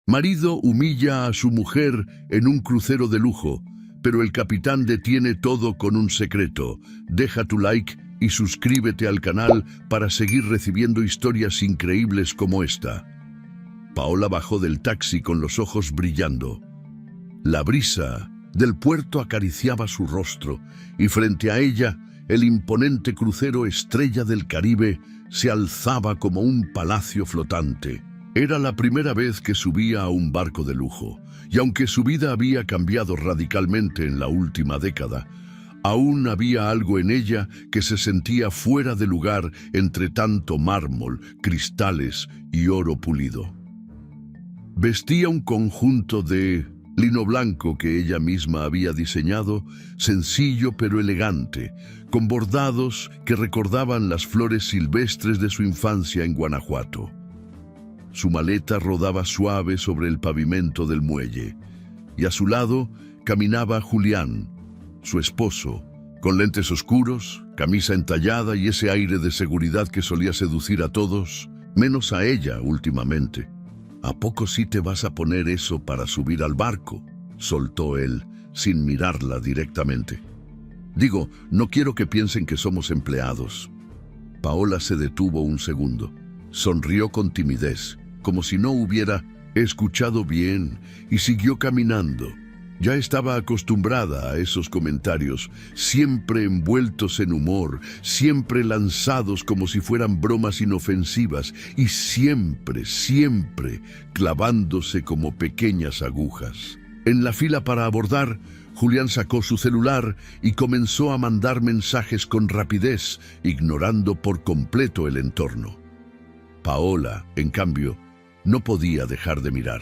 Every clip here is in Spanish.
Marido humilla a su mujer en un crucero de lujo, pero el capitán detiene todo con un secreto. Deja tu like y suscríbete al canal para seguir recibiendo historias increíbles como esta. Paola bajó del taxi con los ojos brillando. La brisa del puerto acariciaba su rostro y frente a ella el imponente crucero Estrella del Caribe se alzaba como un palacio flotante. Era la primera vez que subía a un barco de lujo, y aunque su vida había cambiado radicalmente en la última década, aún había algo en ella que se sentía fuera de lugar entre tanto mármol, cristales y oro pulido. Vestía un conjunto de lino blanco que ella misma había diseñado, sencillo pero elegante, con bordados que recordaban las flores silvestres de su infancia en Guanajuato. Su maleta rodaba suave sobre el pavimento del muelle, y a su lado caminaba Julián, su esposo, con lentes oscuros, camisa entallada y ese aire de seguridad que solía seducir a todos, menos a ella últimamente. ¿A poco sí te vas a poner eso para subir al barco?, soltó él, sin mirarla directamente. Digo, no quiero que piensen que somos empleados. Paola se detuvo un segundo. Sonrió con timidez, como si no hubiera escuchado bien, y siguió caminando. Ya estaba acostumbrada a esos comentarios, siempre envueltos en humor, siempre lanzados como si fueran bromas inofensivas, y siempre clavándose como pequeñas agujas. En la fila para abordar, Julián sacó su celular y comenzó a mandar mensajes con rapidez, ignorando por completo el entorno. Paola, en cambio, no podía dejar de mirar.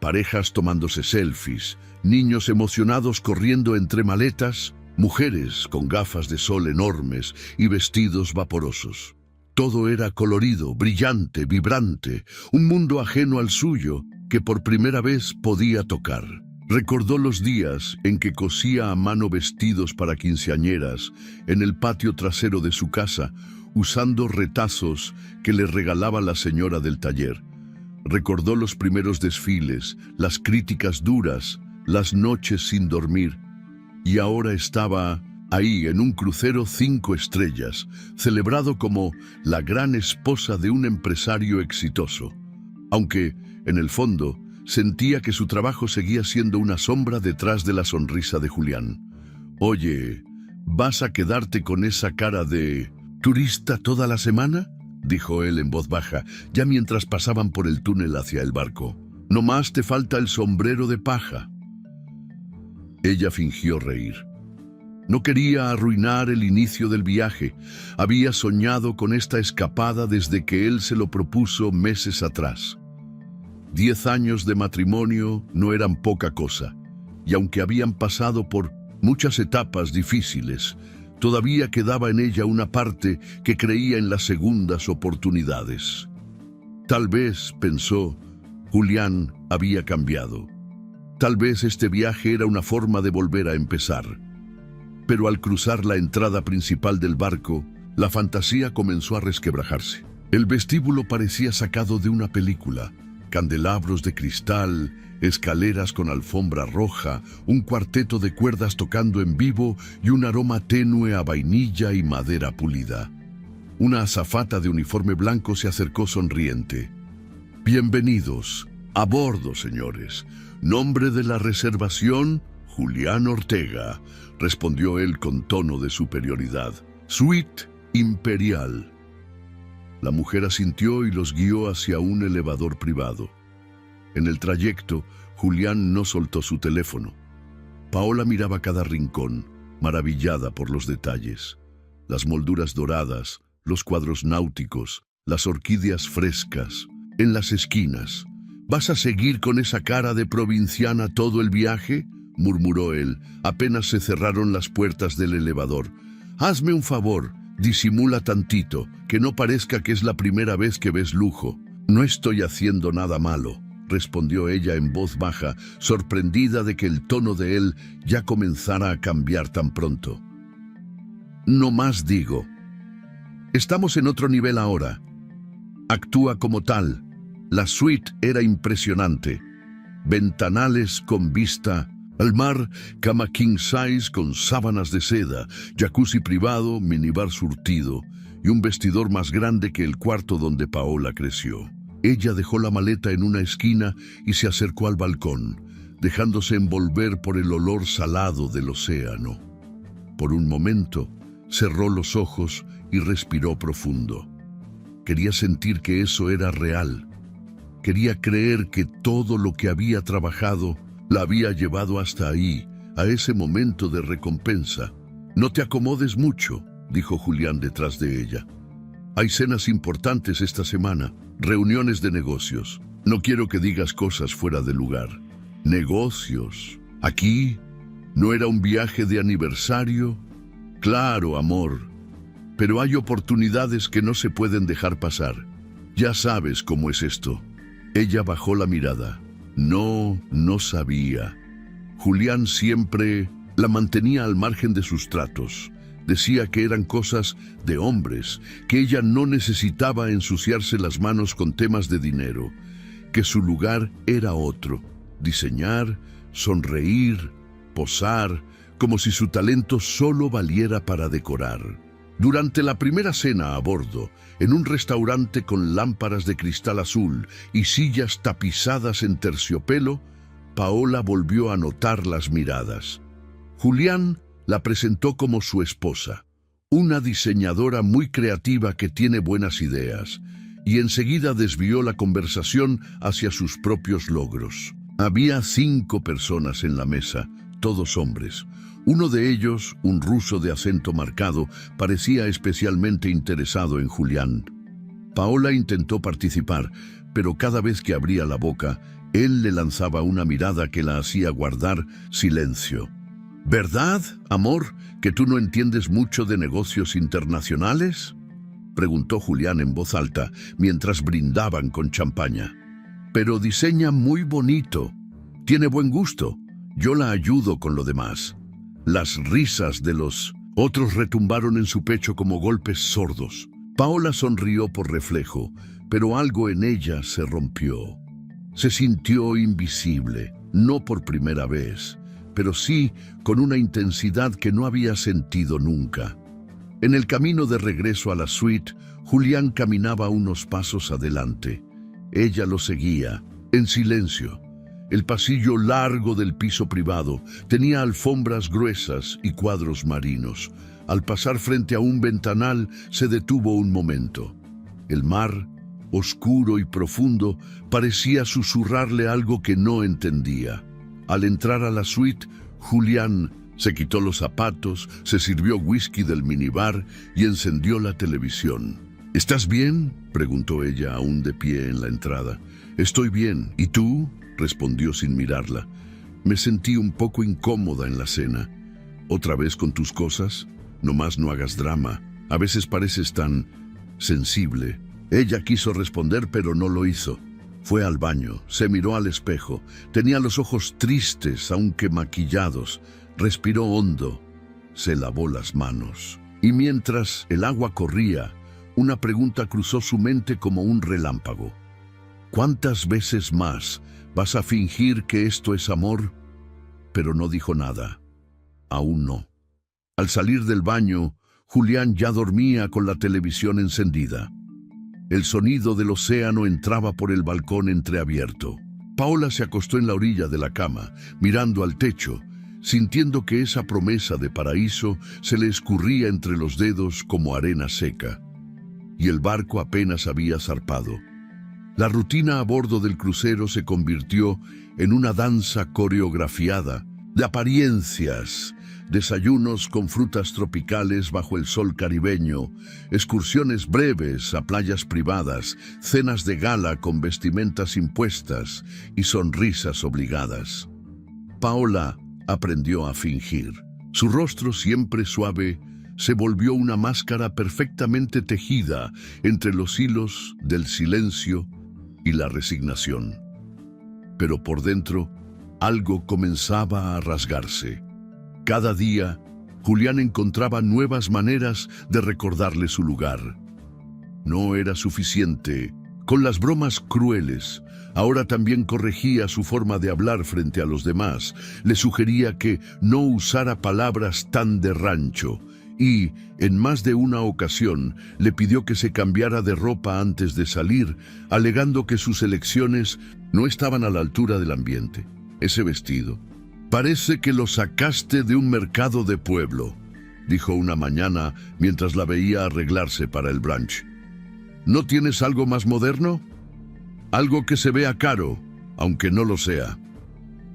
Parejas tomándose selfies, niños emocionados corriendo entre maletas, mujeres con gafas de sol enormes y vestidos vaporosos. Todo era colorido, brillante, vibrante, un mundo ajeno al suyo que por primera vez podía tocar. Recordó los días en que cosía a mano vestidos para quinceañeras en el patio trasero de su casa, usando retazos que le regalaba la señora del taller. Recordó los primeros desfiles, las críticas duras, las noches sin dormir, y ahora estaba ahí en un crucero 5 estrellas, celebrado como la gran esposa de un empresario exitoso, aunque, en el fondo, sentía que su trabajo seguía siendo una sombra detrás de la sonrisa de Julián. «Oye, ¿vas a quedarte con esa cara de turista toda la semana?», dijo él en voz baja, ya mientras pasaban por el túnel hacia el barco. «No más te falta el sombrero de paja». Ella fingió reír. No quería arruinar el inicio del viaje. Había soñado con esta escapada desde que él se lo propuso meses atrás. 10 años de matrimonio no eran poca cosa, y aunque habían pasado por muchas etapas difíciles, todavía quedaba en ella una parte que creía en las segundas oportunidades. Tal vez, pensó, Julián había cambiado. Tal vez este viaje era una forma de volver a empezar. Pero al cruzar la entrada principal del barco, la fantasía comenzó a resquebrajarse. El vestíbulo parecía sacado de una película. Candelabros de cristal, escaleras con alfombra roja, un cuarteto de cuerdas tocando en vivo y un aroma tenue a vainilla y madera pulida. Una azafata de uniforme blanco se acercó sonriente. «Bienvenidos, a bordo, señores. Nombre de la reservación, Julián Ortega», respondió él con tono de superioridad. «Suite imperial». La mujer asintió y los guió hacia un elevador privado. En el trayecto, Julián no soltó su teléfono. Paola miraba cada rincón, maravillada por los detalles. Las molduras doradas, los cuadros náuticos, las orquídeas frescas, en las esquinas. «¿Vas a seguir con esa cara de provinciana todo el viaje?», murmuró él, apenas se cerraron las puertas del elevador. «Hazme un favor, disimula tantito, que no parezca que es la primera vez que ves lujo». «No estoy haciendo nada malo», respondió ella en voz baja, sorprendida de que el tono de él ya comenzara a cambiar tan pronto. «No más digo. Estamos en otro nivel ahora. Actúa como tal». La suite era impresionante. Ventanales con vista al mar, cama king size con sábanas de seda, jacuzzi privado, minibar surtido y un vestidor más grande que el cuarto donde Paola creció. Ella dejó la maleta en una esquina y se acercó al balcón, dejándose envolver por el olor salado del océano. Por un momento, cerró los ojos y respiró profundo. Quería sentir que eso era real. Quería creer que todo lo que había trabajado la había llevado hasta ahí, a ese momento de recompensa. «No te acomodes mucho», dijo Julián detrás de ella. «Hay cenas importantes esta semana, reuniones de negocios. No quiero que digas cosas fuera de lugar». «¿Negocios? ¿Aquí? ¿No era un viaje de aniversario?» «Claro, amor. Pero hay oportunidades que no se pueden dejar pasar. Ya sabes cómo es esto». Ella bajó la mirada. No sabía. Julián siempre la mantenía al margen de sus tratos. Decía que eran cosas de hombres, que ella no necesitaba ensuciarse las manos con temas de dinero, que su lugar era otro: diseñar, sonreír, posar, como si su talento solo valiera para decorar. Durante la primera cena a bordo, en un restaurante con lámparas de cristal azul y sillas tapizadas en terciopelo, Paola volvió a notar las miradas. Julián la presentó como su esposa, una diseñadora muy creativa que tiene buenas ideas, y enseguida desvió la conversación hacia sus propios logros. Había 5 personas en la mesa, todos hombres. Uno de ellos, un ruso de acento marcado, parecía especialmente interesado en Julián. Paola intentó participar, pero cada vez que abría la boca, él le lanzaba una mirada que la hacía guardar silencio. «¿Verdad, amor, que tú no entiendes mucho de negocios internacionales?», preguntó Julián en voz alta, mientras brindaban con champaña. «Pero diseña muy bonito. Tiene buen gusto. Yo la ayudo con lo demás». Las risas de los otros retumbaron en su pecho como golpes sordos. Paola sonrió por reflejo, pero algo en ella se rompió. Se sintió invisible, no por primera vez, pero sí con una intensidad que no había sentido nunca. En el camino de regreso a la suite, Julián caminaba unos pasos adelante. Ella lo seguía, en silencio. El pasillo largo del piso privado tenía alfombras gruesas y cuadros marinos. Al pasar frente a un ventanal, se detuvo un momento. El mar, oscuro y profundo, parecía susurrarle algo que no entendía. Al entrar a la suite, Julián se quitó los zapatos, se sirvió whisky del minibar y encendió la televisión. «¿Estás bien?», preguntó ella, aún de pie en la entrada. «Estoy bien. ¿Y tú?», respondió sin mirarla. «Me sentí un poco incómoda en la cena». «¿Otra vez con tus cosas? Nomás no hagas drama. A veces pareces tan sensible». Ella quiso responder, pero no lo hizo. Fue al baño, se miró al espejo. Tenía los ojos tristes, aunque maquillados. Respiró hondo. Se lavó las manos. Y mientras el agua corría, una pregunta cruzó su mente como un relámpago. «¿Cuántas veces más vas a fingir que esto es amor?». Pero no dijo nada. Aún no. Al salir del baño, Julián ya dormía con la televisión encendida. El sonido del océano entraba por el balcón entreabierto. Paola se acostó en la orilla de la cama, mirando al techo, sintiendo que esa promesa de paraíso se le escurría entre los dedos como arena seca. Y el barco apenas había zarpado. La rutina a bordo del crucero se convirtió en una danza coreografiada de apariencias, desayunos con frutas tropicales bajo el sol caribeño, excursiones breves a playas privadas, cenas de gala con vestimentas impuestas y sonrisas obligadas. Paola aprendió a fingir. Su rostro, siempre suave, se volvió una máscara perfectamente tejida entre los hilos del silencio y la resignación. Pero por dentro, algo comenzaba a rasgarse. Cada día, Julián encontraba nuevas maneras de recordarle su lugar. No era suficiente Con las bromas crueles, ahora también corregía su forma de hablar frente a los demás. Le sugería que no usara palabras tan de rancho y, en más de una ocasión, le pidió que se cambiara de ropa antes de salir, alegando que sus elecciones no estaban a la altura del ambiente. Ese vestido. Parece que lo sacaste de un mercado de pueblo, dijo una mañana mientras la veía arreglarse para el brunch. ¿No tienes algo más moderno? Algo que se vea caro, aunque no lo sea.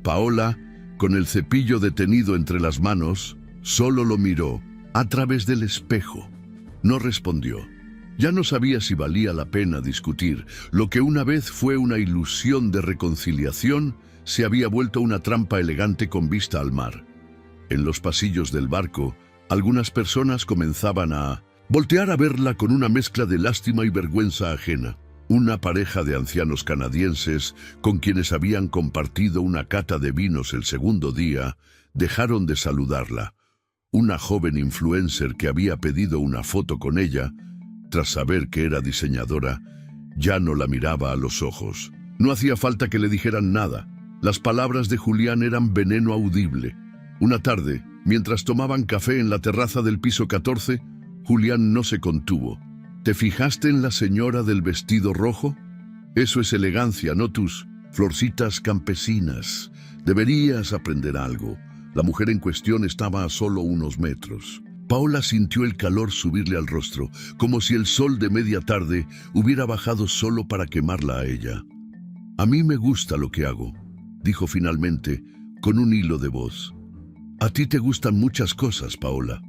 Paola, con el cepillo detenido entre las manos, solo lo miró a través del espejo. No respondió. Ya no sabía si valía la pena discutir. Lo que una vez fue una ilusión de reconciliación se había vuelto una trampa elegante con vista al mar. En los pasillos del barco, algunas personas comenzaban a voltear a verla con una mezcla de lástima y vergüenza ajena. Una pareja de ancianos canadienses, con quienes habían compartido una cata de vinos el segundo día, dejaron de saludarla. Una joven influencer que había pedido una foto con ella, tras saber que era diseñadora, ya no la miraba a los ojos. No hacía falta que le dijeran nada. Las palabras de Julián eran veneno audible. Una tarde, mientras tomaban café en la terraza del piso 14, Julián no se contuvo. ¿Te fijaste en la señora del vestido rojo? Eso es elegancia, no tus florcitas campesinas. Deberías aprender algo. La mujer en cuestión estaba a solo unos metros. Paola sintió el calor subirle al rostro, como si el sol de media tarde hubiera bajado solo para quemarla a ella. A mí me gusta lo que hago, dijo finalmente, con un hilo de voz. A ti te gustan muchas cosas, Paola,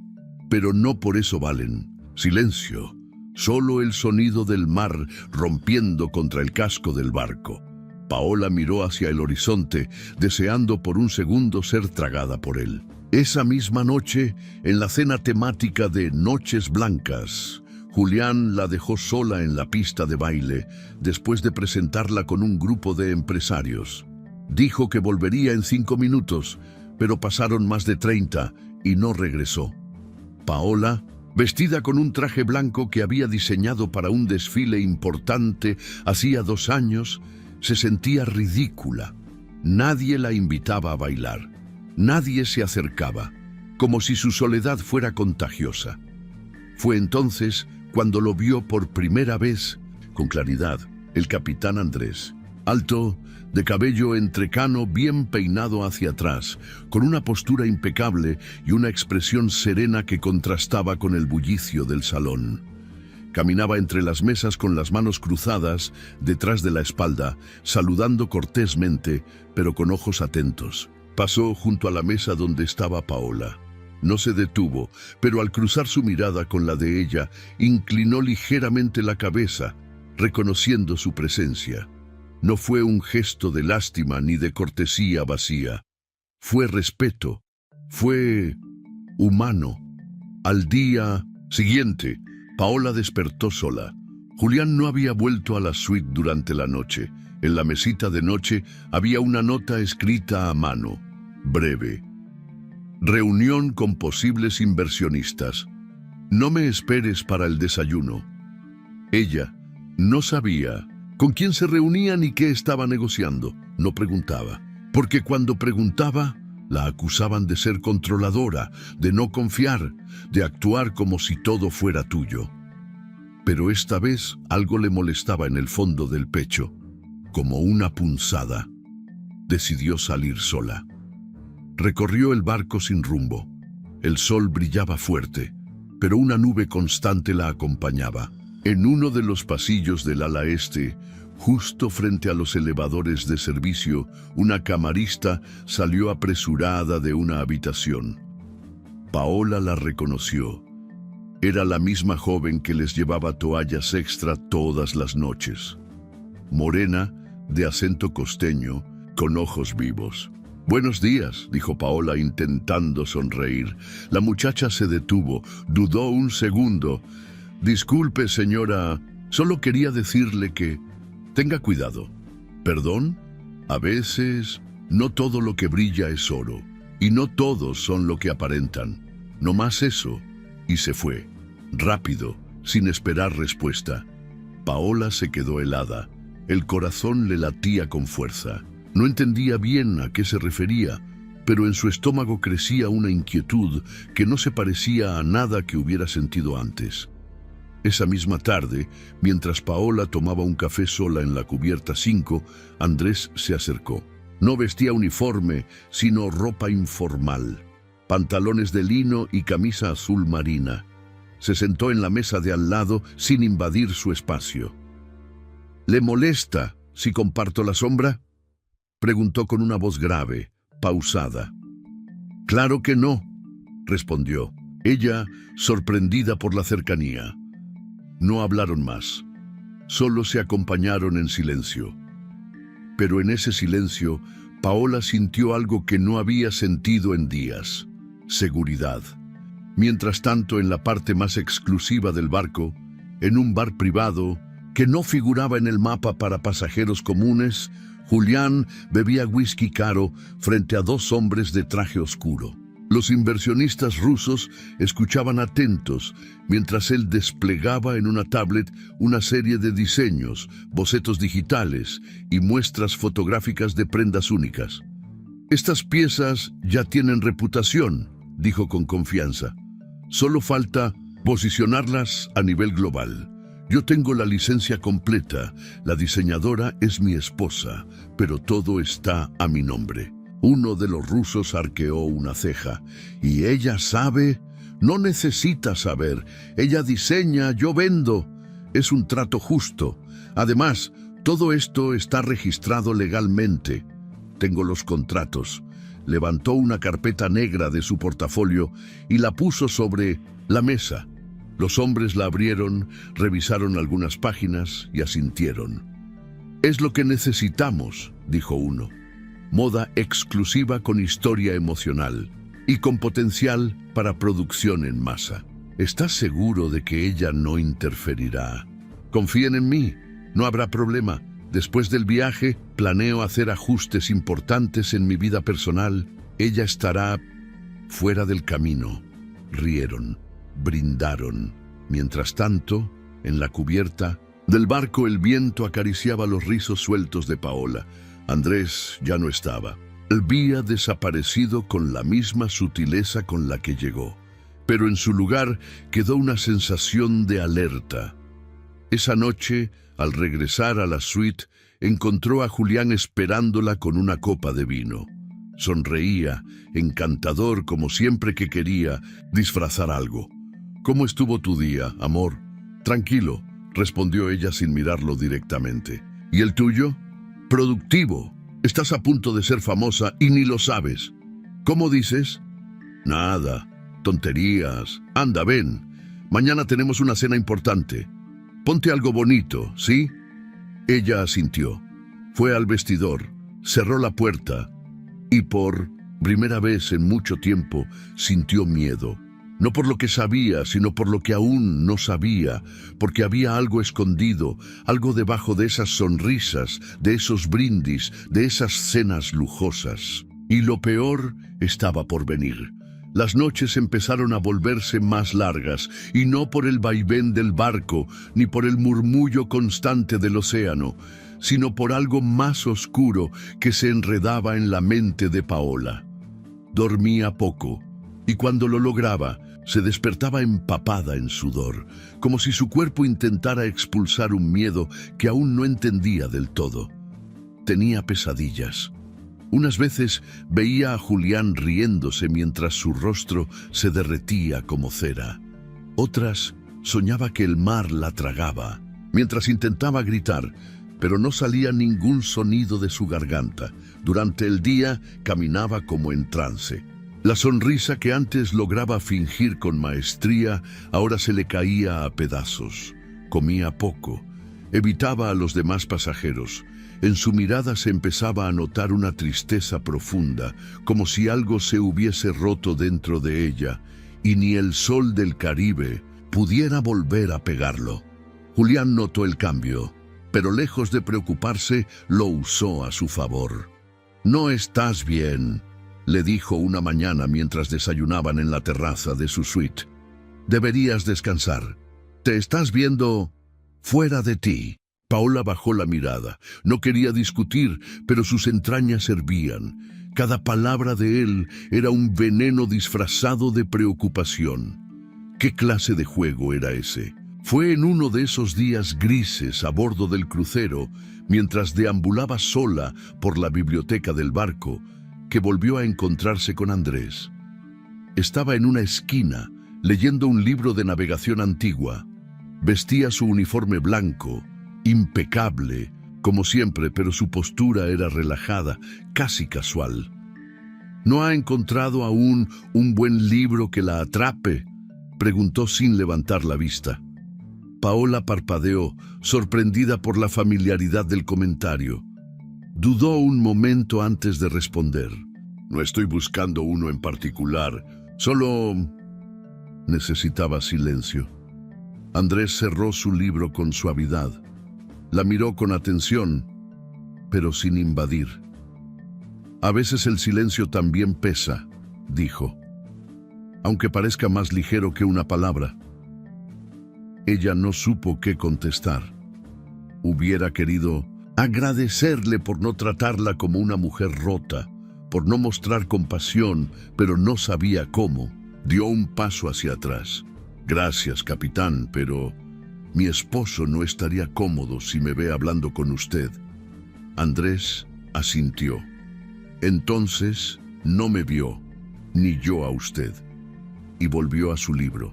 pero no por eso valen. Silencio. Solo el sonido del mar rompiendo contra el casco del barco. Paola miró hacia el horizonte, deseando por un segundo ser tragada por él. Esa misma noche, en la cena temática de Noches Blancas, Julián la dejó sola en la pista de baile, después de presentarla con un grupo de empresarios. Dijo que volvería en 5 minutos, pero pasaron más de 30 y no regresó. Paola, vestida con un traje blanco que había diseñado para un desfile importante hacía 2 años, se sentía ridícula. Nadie la invitaba a bailar. Nadie se acercaba, como si su soledad fuera contagiosa. Fue entonces cuando lo vio por primera vez, con claridad, el capitán Andrés. Alto, de cabello entrecano bien peinado hacia atrás, con una postura impecable y una expresión serena que contrastaba con el bullicio del salón. Caminaba entre las mesas con las manos cruzadas, detrás de la espalda, saludando cortésmente, pero con ojos atentos. Pasó junto a la mesa donde estaba Paola. No se detuvo, pero al cruzar su mirada con la de ella, inclinó ligeramente la cabeza, reconociendo su presencia. No fue un gesto de lástima ni de cortesía vacía. Fue respeto. Fue humano. Al día siguiente, Paola despertó sola. Julián no había vuelto a la suite durante la noche. En la mesita de noche había una nota escrita a mano, breve. Reunión con posibles inversionistas. No me esperes para el desayuno. Ella no sabía con quién se reunía ni qué estaba negociando. No preguntaba, porque cuando preguntaba, la acusaban de ser controladora, de no confiar, de actuar como si todo fuera tuyo. Pero esta vez algo le molestaba en el fondo del pecho, como una punzada. Decidió salir sola. Recorrió el barco sin rumbo. El sol brillaba fuerte, pero una nube constante la acompañaba. En uno de los pasillos del ala este, justo frente a los elevadores de servicio, una camarista salió apresurada de una habitación. Paola la reconoció. Era la misma joven que les llevaba toallas extra todas las noches. Morena, de acento costeño, con ojos vivos. «Buenos días», dijo Paola intentando sonreír. La muchacha se detuvo, dudó un segundo. «Disculpe, señora, solo quería decirle que tenga cuidado». «¿Perdón? A veces no todo lo que brilla es oro, y no todos son lo que aparentan. No más eso». Y se fue, rápido, sin esperar respuesta. Paola se quedó helada. El corazón le latía con fuerza. No entendía bien a qué se refería, pero en su estómago crecía una inquietud que no se parecía a nada que hubiera sentido antes. Esa misma tarde, mientras Paola tomaba un café sola en la cubierta 5, Andrés se acercó. No vestía uniforme, sino ropa informal, pantalones de lino y camisa azul marina. Se sentó en la mesa de al lado sin invadir su espacio. ¿Le molesta si comparto la sombra?, preguntó con una voz grave, pausada. «Claro que no», respondió, ella sorprendida por la cercanía. No hablaron más, solo se acompañaron en silencio. Pero en ese silencio, Paola sintió algo que no había sentido en días: seguridad. Mientras tanto, en la parte más exclusiva del barco, en un bar privado que no figuraba en el mapa para pasajeros comunes, Julián bebía whisky caro frente a dos hombres de traje oscuro. Los inversionistas rusos escuchaban atentos mientras él desplegaba en una tablet una serie de diseños, bocetos digitales y muestras fotográficas de prendas únicas. «Estas piezas ya tienen reputación», dijo con confianza. «Solo falta posicionarlas a nivel global. Yo tengo la licencia completa, la diseñadora es mi esposa, pero todo está a mi nombre». Uno de los rusos arqueó una ceja. «¿Y ella sabe?» «No necesita saber. Ella diseña, yo vendo. Es un trato justo. Además, todo esto está registrado legalmente. Tengo los contratos». Levantó una carpeta negra de su portafolio y la puso sobre la mesa. Los hombres la abrieron, revisaron algunas páginas y asintieron. «Es lo que necesitamos», dijo uno. «Moda exclusiva con historia emocional y con potencial para producción en masa. ¿Estás seguro de que ella no interferirá? Confíen en mí, no habrá problema. Después del viaje, planeo hacer ajustes importantes en mi vida personal. Ella estará fuera del camino». Rieron, brindaron. Mientras tanto, en la cubierta del barco, el viento acariciaba los rizos sueltos de Paola. Andrés ya no estaba. Había desaparecido con la misma sutileza con la que llegó, pero en su lugar quedó una sensación de alerta. Esa noche, al regresar a la suite, encontró a Julián esperándola con una copa de vino. Sonreía, encantador, como siempre que quería disfrazar algo. «¿Cómo estuvo tu día, amor?» «Tranquilo», respondió ella sin mirarlo directamente. «¿Y el tuyo?» «Productivo. Estás a punto de ser famosa y ni lo sabes». «¿Cómo dices?» «Nada. Tonterías. Anda, ven. Mañana tenemos una cena importante. Ponte algo bonito, ¿sí?» Ella asintió. Fue al vestidor, cerró la puerta y por primera vez en mucho tiempo sintió miedo. No por lo que sabía, sino por lo que aún no sabía, porque había algo escondido, algo debajo de esas sonrisas, de esos brindis, de esas cenas lujosas. Y lo peor estaba por venir. Las noches empezaron a volverse más largas, y no por el vaivén del barco, ni por el murmullo constante del océano, sino por algo más oscuro que se enredaba en la mente de Paola. Dormía poco, y cuando lo lograba, se despertaba empapada en sudor, como si su cuerpo intentara expulsar un miedo que aún no entendía del todo. Tenía pesadillas. Unas veces veía a Julián riéndose mientras su rostro se derretía como cera. Otras soñaba que el mar la tragaba, mientras intentaba gritar, pero no salía ningún sonido de su garganta. Durante el día caminaba como en trance. La sonrisa que antes lograba fingir con maestría, ahora se le caía a pedazos. Comía poco, evitaba a los demás pasajeros. En su mirada se empezaba a notar una tristeza profunda, como si algo se hubiese roto dentro de ella, y ni el sol del Caribe pudiera volver a pegarlo. Julián notó el cambio, pero lejos de preocuparse, lo usó a su favor. «No estás bien», le dijo una mañana mientras desayunaban en la terraza de su suite. «Deberías descansar. Te estás viendo Fuera de ti. Paola bajó la mirada. No quería discutir, pero sus entrañas hervían. Cada palabra de él era un veneno disfrazado de preocupación. ¿Qué clase de juego era ese? Fue en uno de esos días grises a bordo del crucero, mientras deambulaba sola por la biblioteca del barco, que volvió a encontrarse con Andrés. Estaba en una esquina, leyendo un libro de navegación antigua. Vestía su uniforme blanco, impecable, como siempre, pero su postura era relajada, casi casual. ¿No ha encontrado aún un buen libro que la atrape?, preguntó sin levantar la vista. Paola parpadeó, sorprendida por la familiaridad del comentario. Dudó un momento antes de responder. No estoy buscando uno en particular, solo necesitaba silencio. Andrés cerró su libro con suavidad. La miró con atención, pero sin invadir. A veces el silencio también pesa, dijo, aunque parezca más ligero que una palabra. Ella no supo qué contestar. Hubiera querido agradecerle por no tratarla como una mujer rota, por no mostrar compasión, pero no sabía cómo. Dio un paso hacia atrás. Gracias, capitán, pero mi esposo no estaría cómodo si me ve hablando con usted. Andrés asintió. Entonces no me vio, ni yo a usted. Y volvió a su libro.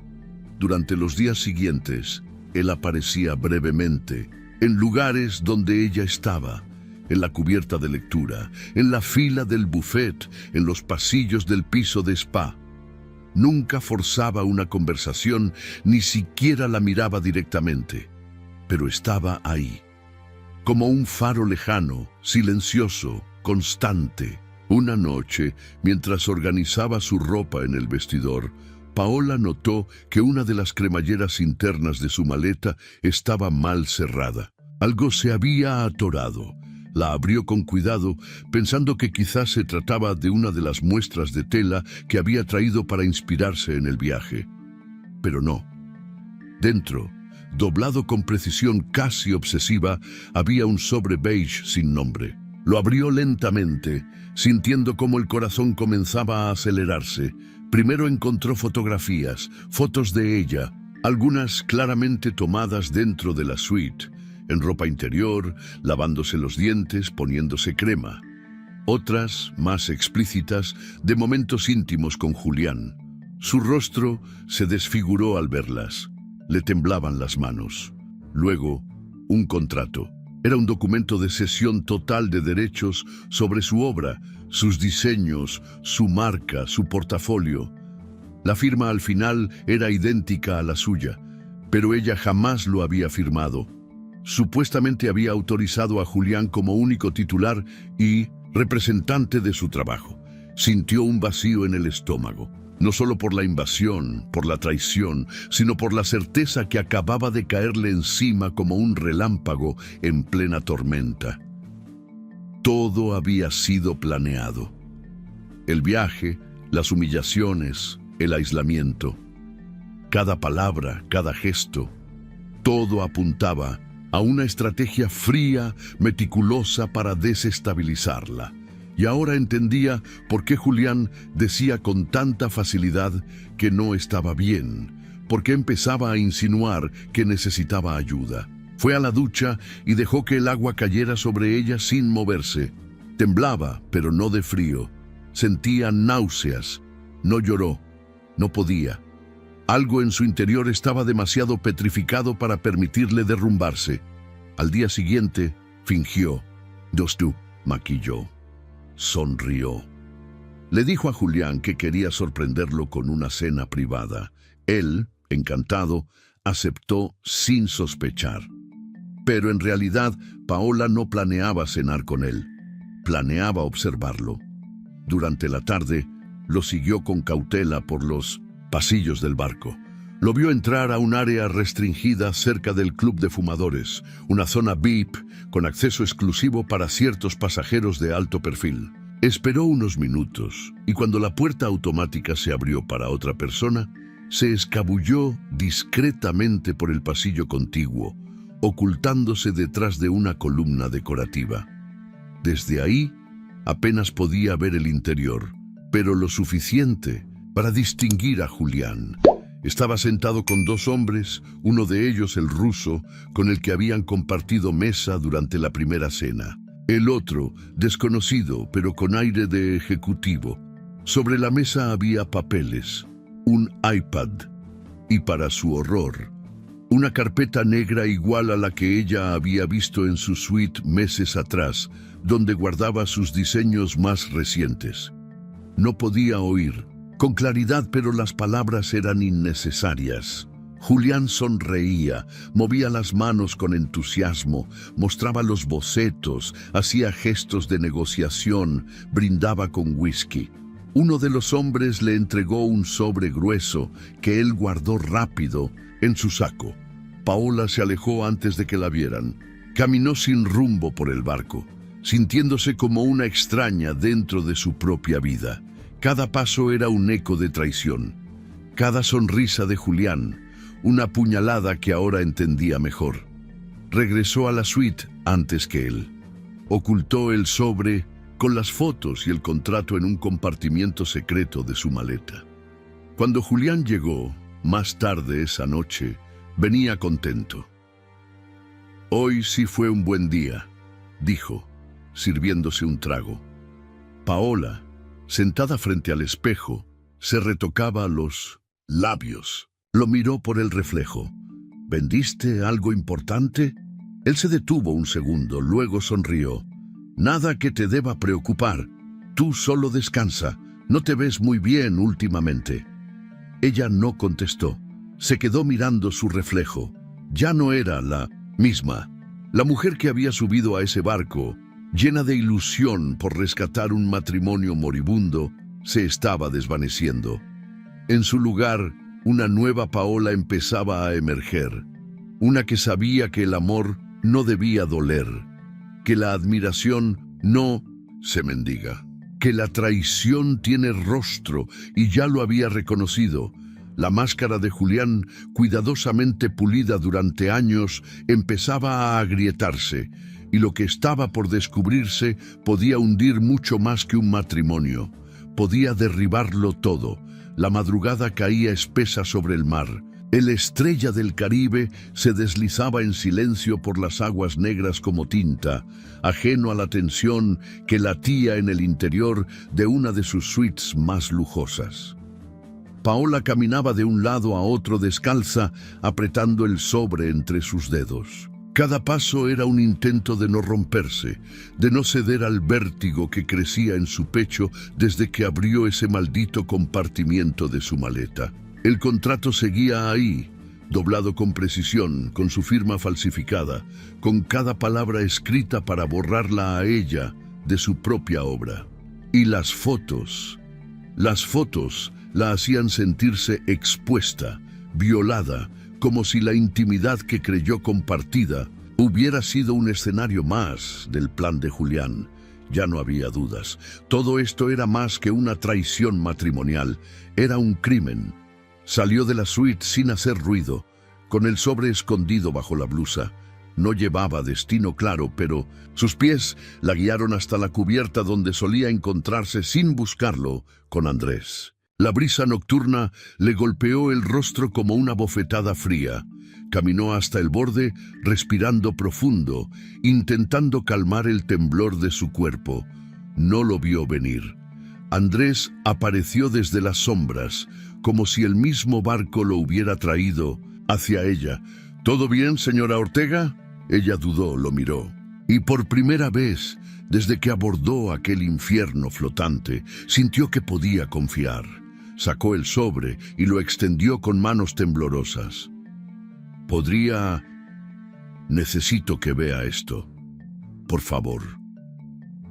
Durante los días siguientes, él aparecía brevemente, en lugares donde ella estaba, en la cubierta de lectura, en la fila del buffet, en los pasillos del piso de spa. Nunca forzaba una conversación, ni siquiera la miraba directamente, pero estaba ahí, como un faro lejano, silencioso, constante. Una noche, mientras organizaba su ropa en el vestidor, Paola notó que una de las cremalleras internas de su maleta estaba mal cerrada. Algo se había atorado. La abrió con cuidado, pensando que quizás se trataba de una de las muestras de tela que había traído para inspirarse en el viaje. Pero no. Dentro, doblado con precisión casi obsesiva, había un sobre beige sin nombre. Lo abrió lentamente, sintiendo cómo el corazón comenzaba a acelerarse. Primero encontró fotografías, fotos de ella, algunas claramente tomadas dentro de la suite, en ropa interior, lavándose los dientes, poniéndose crema. Otras, más explícitas, de momentos íntimos con Julián. Su rostro se desfiguró al verlas. Le temblaban las manos. Luego, un contrato. Era un documento de cesión total de derechos sobre su obra, sus diseños, su marca, su portafolio. La firma al final era idéntica a la suya, pero ella jamás lo había firmado. Supuestamente había autorizado a Julián como único titular y representante de su trabajo. Sintió un vacío en el estómago, no solo por la invasión, por la traición, sino por la certeza que acababa de caerle encima como un relámpago en plena tormenta. Todo había sido planeado. El viaje, las humillaciones, el aislamiento. Cada palabra, cada gesto, todo apuntaba a una estrategia fría, meticulosa para desestabilizarla. Y ahora entendía por qué Julián decía con tanta facilidad que no estaba bien, por qué empezaba a insinuar que necesitaba ayuda. Fue a la ducha y dejó que el agua cayera sobre ella sin moverse. Temblaba, pero no de frío. Sentía náuseas. No lloró. No podía. Algo en su interior estaba demasiado petrificado para permitirle derrumbarse. Al día siguiente, fingió. Dostú, maquilló. Sonrió. Le dijo a Julián que quería sorprenderlo con una cena privada. Él, encantado, aceptó sin sospechar. Pero en realidad, Paola no planeaba cenar con él. Planeaba observarlo. Durante la tarde, lo siguió con cautela por los pasillos del barco. Lo vio entrar a un área restringida cerca del club de fumadores, una zona VIP con acceso exclusivo para ciertos pasajeros de alto perfil. Esperó unos minutos y cuando la puerta automática se abrió para otra persona, se escabulló discretamente por el pasillo contiguo, ocultándose detrás de una columna decorativa. Desde ahí apenas podía ver el interior, pero lo suficiente para distinguir a Julián. Estaba sentado con dos hombres, uno de ellos el ruso, con el que habían compartido mesa durante la primera cena. El otro, desconocido, pero con aire de ejecutivo. Sobre la mesa había papeles, un iPad y, para su horror, una carpeta negra igual a la que ella había visto en su suite meses atrás, donde guardaba sus diseños más recientes. No podía oír con claridad, pero las palabras eran innecesarias. Julián sonreía, movía las manos con entusiasmo, mostraba los bocetos, hacía gestos de negociación, brindaba con whisky. Uno de los hombres le entregó un sobre grueso que él guardó rápido en su saco. Paola se alejó antes de que la vieran. Caminó sin rumbo por el barco, sintiéndose como una extraña dentro de su propia vida. Cada paso era un eco de traición. Cada sonrisa de Julián, una puñalada que ahora entendía mejor. Regresó a la suite antes que él. Ocultó el sobre con las fotos y el contrato en un compartimiento secreto de su maleta. Cuando Julián llegó, más tarde esa noche, venía contento. «Hoy sí fue un buen día», dijo, sirviéndose un trago. Paola, sentada frente al espejo, se retocaba los labios. Lo miró por el reflejo. «¿Vendiste algo importante?» Él se detuvo un segundo, luego sonrió. «Nada que te deba preocupar. Tú solo descansa. No te ves muy bien últimamente». Ella no contestó. Se quedó mirando su reflejo. Ya no era la misma. La mujer que había subido a ese barco, llena de ilusión por rescatar un matrimonio moribundo, se estaba desvaneciendo. En su lugar, una nueva Paola empezaba a emerger. Una que sabía que el amor no debía doler, que la admiración no se mendiga, que la traición tiene rostro y ya lo había reconocido. La máscara de Julián, cuidadosamente pulida durante años, empezaba a agrietarse, y lo que estaba por descubrirse podía hundir mucho más que un matrimonio. Podía derribarlo todo. La madrugada caía espesa sobre el mar. El Estrella del Caribe se deslizaba en silencio por las aguas negras como tinta, ajeno a la tensión que latía en el interior de una de sus suites más lujosas. Paola caminaba de un lado a otro descalza, apretando el sobre entre sus dedos. Cada paso era un intento de no romperse, de no ceder al vértigo que crecía en su pecho desde que abrió ese maldito compartimiento de su maleta. El contrato seguía ahí, doblado con precisión, con su firma falsificada, con cada palabra escrita para borrarla a ella de su propia obra. Y las fotos la hacían sentirse expuesta, violada, como si la intimidad que creyó compartida hubiera sido un escenario más del plan de Julián. Ya no había dudas. Todo esto era más que una traición matrimonial. Era un crimen. Salió de la suite sin hacer ruido, con el sobre escondido bajo la blusa. No llevaba destino claro, pero sus pies la guiaron hasta la cubierta donde solía encontrarse sin buscarlo con Andrés. La brisa nocturna le golpeó el rostro como una bofetada fría. Caminó hasta el borde, respirando profundo, intentando calmar el temblor de su cuerpo. No lo vio venir. Andrés apareció desde las sombras, como si el mismo barco lo hubiera traído hacia ella. «¿Todo bien, señora Ortega?» Ella dudó, lo miró. Y por primera vez, desde que abordó aquel infierno flotante, sintió que podía confiar. Sacó el sobre y lo extendió con manos temblorosas. «¿Podría...? Necesito que vea esto. Por favor».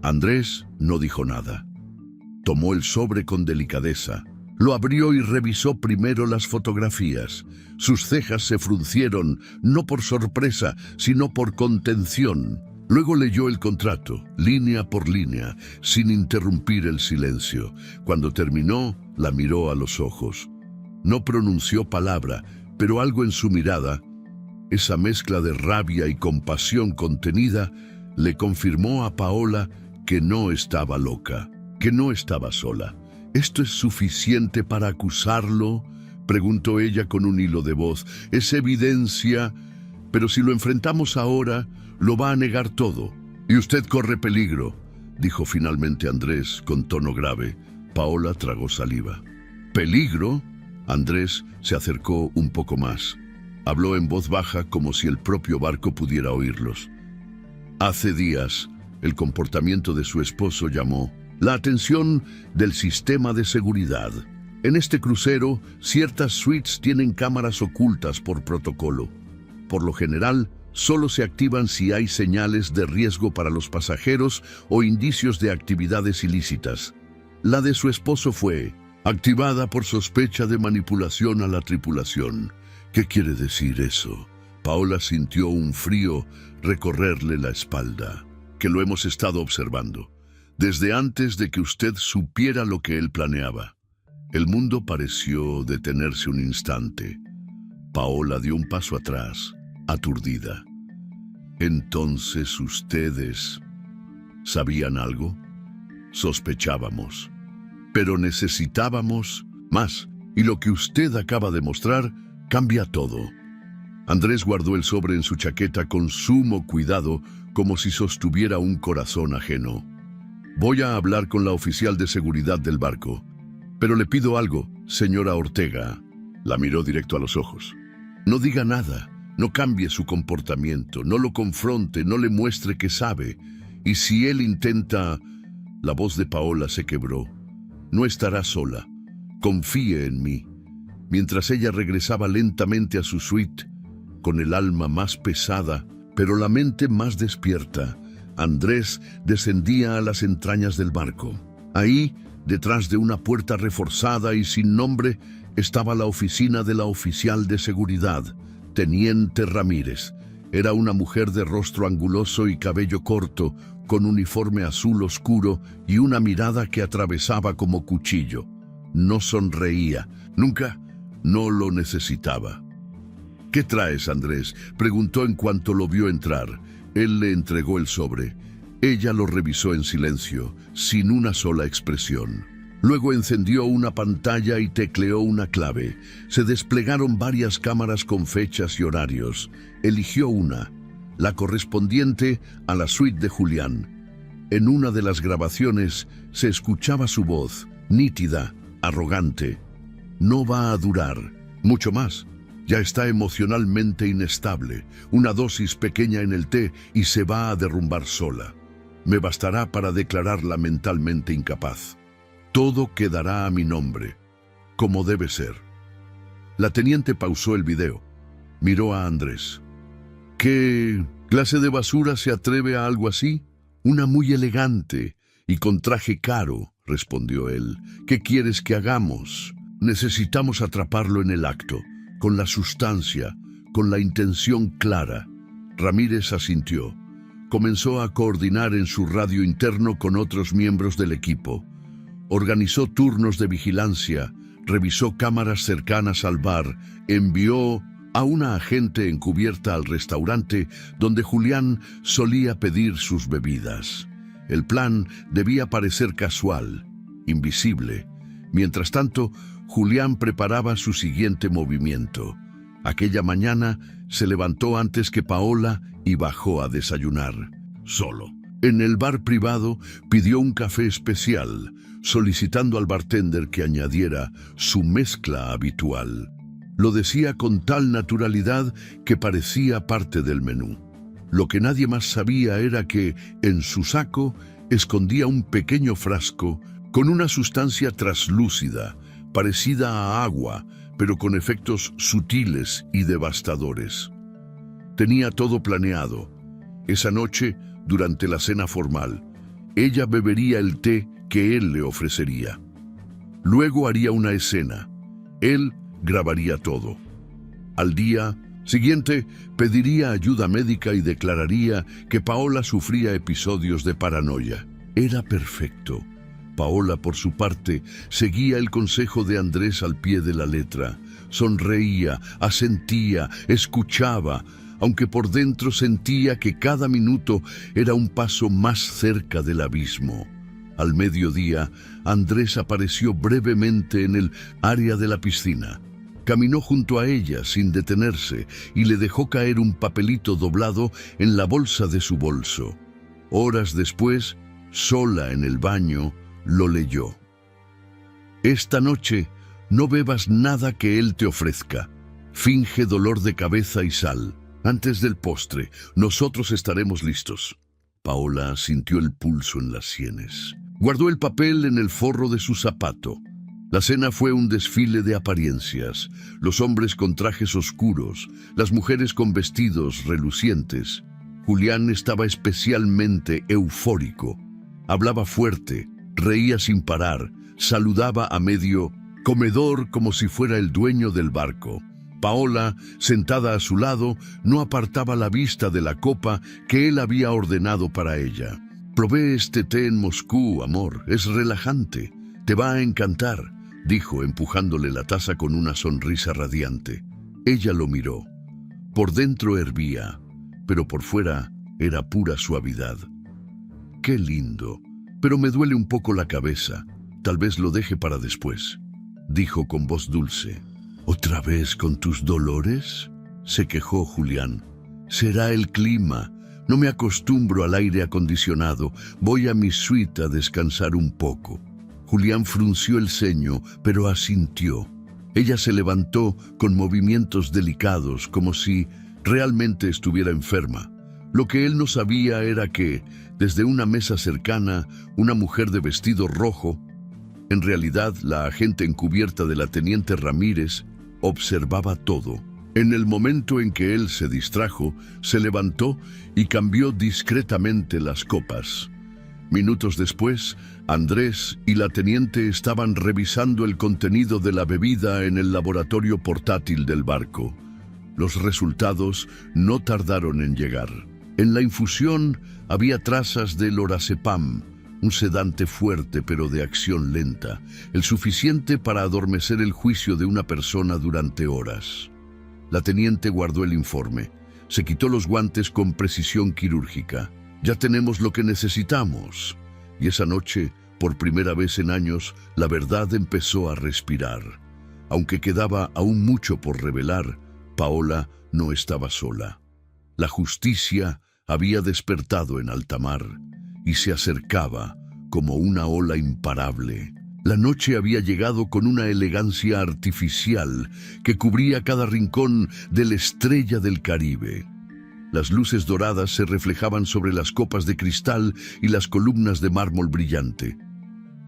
Andrés no dijo nada. Tomó el sobre con delicadeza. Lo abrió y revisó primero las fotografías. Sus cejas se fruncieron, no por sorpresa, sino por contención. Luego leyó el contrato, línea por línea, sin interrumpir el silencio. Cuando terminó, la miró a los ojos. No pronunció palabra, pero algo en su mirada Esa mezcla de rabia y compasión contenida le confirmó a Paola que no estaba loca, que no estaba sola. ¿Esto es suficiente para acusarlo?, preguntó ella con un hilo de voz. Es evidencia, pero si lo enfrentamos ahora, lo va a negar todo. Y usted corre peligro, dijo finalmente Andrés con tono grave. Paola tragó saliva. ¿Peligro? Andrés se acercó un poco más. Habló en voz baja como si el propio barco pudiera oírlos. Hace días, el comportamiento de su esposo llamó la atención del sistema de seguridad. En este crucero, ciertas suites tienen cámaras ocultas por protocolo. Por lo general, solo se activan si hay señales de riesgo para los pasajeros o indicios de actividades ilícitas. La de su esposo fue activada por sospecha de manipulación a la tripulación. ¿Qué quiere decir eso? Paola sintió un frío recorrerle la espalda. Que lo hemos estado observando, desde antes de que usted supiera lo que él planeaba. El mundo pareció detenerse un instante. Paola dio un paso atrás, aturdida. ¿Entonces ustedes sabían algo? Sospechábamos, pero necesitábamos más, y lo que usted acaba de mostrar cambia todo. Andrés guardó el sobre en su chaqueta con sumo cuidado, como si sostuviera un corazón ajeno. Voy a hablar con la oficial de seguridad del barco. Pero le pido algo, señora Ortega. La miró directo a los ojos. No diga nada, no cambie su comportamiento, no lo confronte, no le muestre que sabe. Y si él intenta... La voz de Paola se quebró. No estará sola. Confíe en mí. Mientras ella regresaba lentamente a su suite, con el alma más pesada, pero la mente más despierta, Andrés descendía a las entrañas del barco. Ahí, detrás de una puerta reforzada y sin nombre, estaba la oficina de la oficial de seguridad, Teniente Ramírez. Era una mujer de rostro anguloso y cabello corto, con uniforme azul oscuro y una mirada que atravesaba como cuchillo. No sonreía, nunca, no lo necesitaba. ¿Qué traes, Andrés?, preguntó en cuanto lo vio entrar. Él le entregó el sobre. Ella lo revisó en silencio, sin una sola expresión. Luego encendió una pantalla y tecleó una clave. Se desplegaron varias cámaras con fechas y horarios. Eligió una, la correspondiente a la suite de Julián. En una de las grabaciones se escuchaba su voz, nítida, arrogante. No va a durar, mucho más. Ya está emocionalmente inestable. Una dosis pequeña en el té y se va a derrumbar sola. Me bastará para declararla mentalmente incapaz. Todo quedará a mi nombre, como debe ser. La teniente pausó el video. Miró a Andrés. ¿Qué clase de basura se atreve a algo así? Una muy elegante y con traje caro, respondió él. ¿Qué quieres que hagamos? Necesitamos atraparlo en el acto, con la sustancia, con la intención clara. Ramírez asintió. Comenzó a coordinar en su radio interno con otros miembros del equipo. Organizó turnos de vigilancia, revisó cámaras cercanas al bar, envió a una agente encubierta al restaurante donde Julián solía pedir sus bebidas. El plan debía parecer casual, invisible. Mientras tanto, Julián preparaba su siguiente movimiento. Aquella mañana se levantó antes que Paola y bajó a desayunar, solo. En el bar privado pidió un café especial, solicitando al bartender que añadiera su mezcla habitual. Lo decía con tal naturalidad que parecía parte del menú. Lo que nadie más sabía era que, en su saco, escondía un pequeño frasco con una sustancia traslúcida, parecida a agua, pero con efectos sutiles y devastadores. Tenía todo planeado. Esa noche, durante la cena formal, ella bebería el té que él le ofrecería. Luego haría una escena. Él grabaría todo. Al día siguiente, pediría ayuda médica y declararía que Paola sufría episodios de paranoia. Era perfecto. Paola, por su parte, seguía el consejo de Andrés al pie de la letra. Sonreía, asentía, escuchaba, aunque por dentro sentía que cada minuto era un paso más cerca del abismo. Al mediodía, Andrés apareció brevemente en el área de la piscina. Caminó junto a ella sin detenerse y le dejó caer un papelito doblado en la bolsa de su bolso. Horas después, sola en el baño, lo leyó. Esta noche no bebas nada que él te ofrezca. Finge dolor de cabeza y sal. Antes del postre, nosotros estaremos listos. Paola sintió el pulso en las sienes. Guardó el papel en el forro de su zapato. La cena fue un desfile de apariencias. Los hombres con trajes oscuros, las mujeres con vestidos relucientes. Julián estaba especialmente eufórico. Hablaba fuerte, reía sin parar, saludaba a medio comedor como si fuera el dueño del barco. Paola, sentada a su lado, no apartaba la vista de la copa que él había ordenado para ella. «Probé este té en Moscú, amor, es relajante, te va a encantar», dijo, empujándole la taza con una sonrisa radiante. Ella lo miró. Por dentro hervía, pero por fuera era pura suavidad. «Qué lindo, pero me duele un poco la cabeza. Tal vez lo deje para después», dijo con voz dulce. «¿Otra vez con tus dolores?», se quejó Julián. «Será el clima. No me acostumbro al aire acondicionado. Voy a mi suite a descansar un poco». Julián frunció el ceño, pero asintió. Ella se levantó con movimientos delicados, como si realmente estuviera enferma. Lo que él no sabía era que, desde una mesa cercana, una mujer de vestido rojo, en realidad la agente encubierta de la teniente Ramírez, observaba todo. En el momento en que él se distrajo, se levantó y cambió discretamente las copas. Minutos después, Andrés y la teniente estaban revisando el contenido de la bebida en el laboratorio portátil del barco. Los resultados no tardaron en llegar. En la infusión había trazas de lorazepam, un sedante fuerte pero de acción lenta, el suficiente para adormecer el juicio de una persona durante horas. La teniente guardó el informe. Se quitó los guantes con precisión quirúrgica. «Ya tenemos lo que necesitamos». Y esa noche, por primera vez en años, la verdad empezó a respirar. Aunque quedaba aún mucho por revelar, Paola no estaba sola. La justicia había despertado en alta mar y se acercaba como una ola imparable. La noche había llegado con una elegancia artificial que cubría cada rincón de la estrella del Caribe. Las luces doradas se reflejaban sobre las copas de cristal y las columnas de mármol brillante.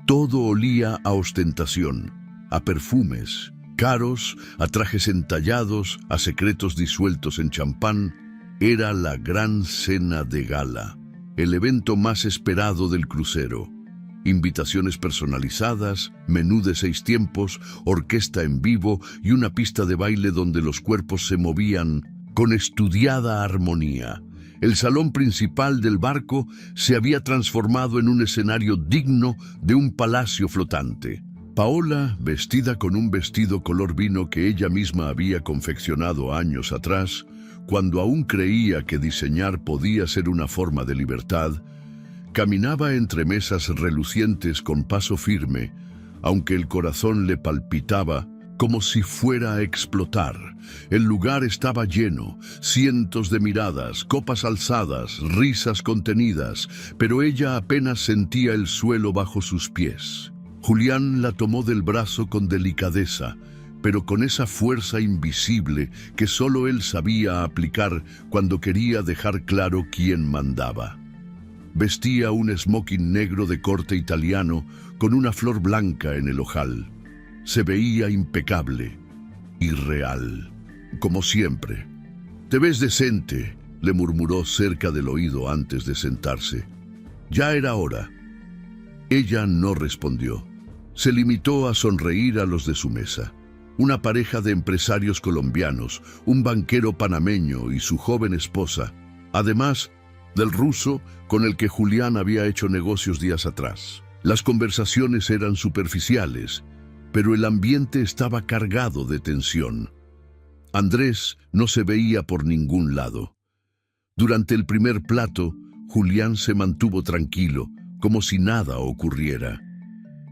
Todo olía a ostentación, a perfumes, caros, a trajes entallados, a secretos disueltos en champán. Era la gran cena de gala, el evento más esperado del crucero. Invitaciones personalizadas, menú de 6 tiempos, orquesta en vivo y una pista de baile donde los cuerpos se movían con estudiada armonía. El salón principal del barco se había transformado en un escenario digno de un palacio flotante. Paola, vestida con un vestido color vino que ella misma había confeccionado años atrás, cuando aún creía que diseñar podía ser una forma de libertad, caminaba entre mesas relucientes con paso firme, aunque el corazón le palpitaba como si fuera a explotar. El lugar estaba lleno, cientos de miradas, copas alzadas, risas contenidas, pero ella apenas sentía el suelo bajo sus pies. Julián la tomó del brazo con delicadeza, pero con esa fuerza invisible que solo él sabía aplicar cuando quería dejar claro quién mandaba. Vestía un smoking negro de corte italiano con una flor blanca en el ojal. Se veía impecable, irreal, como siempre. «Te ves decente», le murmuró cerca del oído antes de sentarse. Ya era hora. Ella no respondió. Se limitó a sonreír a los de su mesa. Una pareja de empresarios colombianos, un banquero panameño y su joven esposa, además del ruso con el que Julián había hecho negocios días atrás. Las conversaciones eran superficiales, pero el ambiente estaba cargado de tensión. Andrés no se veía por ningún lado. Durante el primer plato, Julián se mantuvo tranquilo, como si nada ocurriera.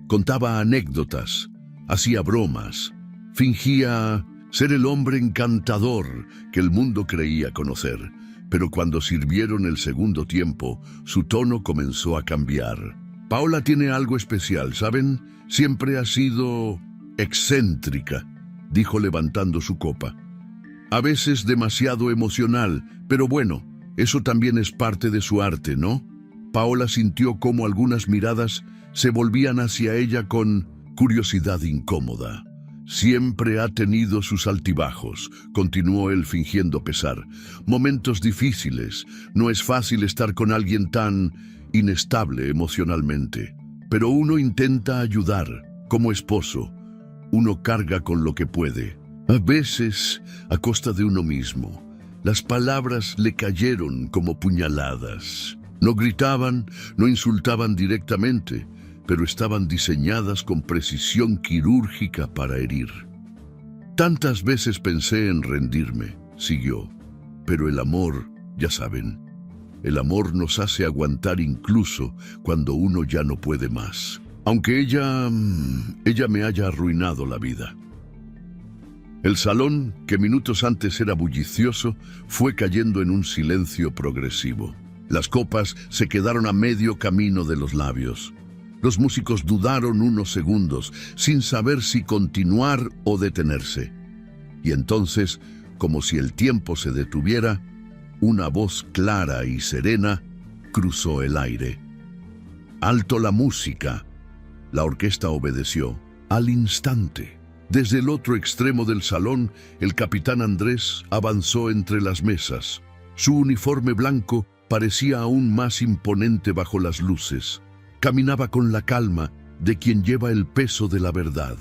Contaba anécdotas, hacía bromas, fingía ser el hombre encantador que el mundo creía conocer, pero cuando sirvieron el segundo tiempo, su tono comenzó a cambiar. Paola tiene algo especial, ¿saben? Siempre ha sido excéntrica, dijo levantando su copa. A veces demasiado emocional, pero bueno, eso también es parte de su arte, ¿no? Paola sintió cómo algunas miradas se volvían hacia ella con curiosidad incómoda. Siempre ha tenido sus altibajos, continuó él fingiendo pesar. Momentos difíciles. No es fácil estar con alguien tan inestable emocionalmente. Pero uno intenta ayudar, como esposo. Uno carga con lo que puede. A veces, a costa de uno mismo. Las palabras le cayeron como puñaladas. No gritaban, no insultaban directamente, pero estaban diseñadas con precisión quirúrgica para herir. Tantas veces pensé en rendirme, siguió, pero el amor, ya saben, el amor nos hace aguantar incluso cuando uno ya no puede más. Aunque ella me haya arruinado la vida. El salón, que minutos antes era bullicioso, fue cayendo en un silencio progresivo. Las copas se quedaron a medio camino de los labios. Los músicos dudaron unos segundos, sin saber si continuar o detenerse. Y entonces, como si el tiempo se detuviera, una voz clara y serena cruzó el aire. «Alto la música». La orquesta obedeció. Al instante, desde el otro extremo del salón, el capitán Andrés avanzó entre las mesas. Su uniforme blanco parecía aún más imponente bajo las luces. Caminaba con la calma de quien lleva el peso de la verdad.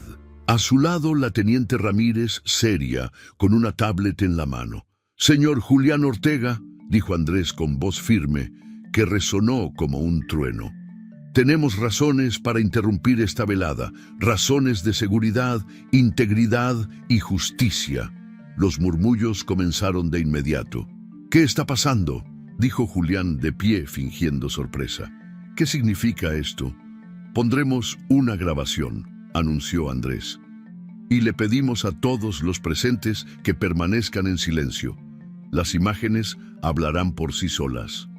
A su lado, la teniente Ramírez, seria, con una tablet en la mano. «Señor Julián Ortega», dijo Andrés con voz firme, que resonó como un trueno. «Tenemos razones para interrumpir esta velada, razones de seguridad, integridad y justicia». Los murmullos comenzaron de inmediato. «¿Qué está pasando?», dijo Julián de pie fingiendo sorpresa. «¿Qué significa esto?». «Pondremos una grabación», anunció Andrés. «Y le pedimos a todos los presentes que permanezcan en silencio. Las imágenes hablarán por sí solas».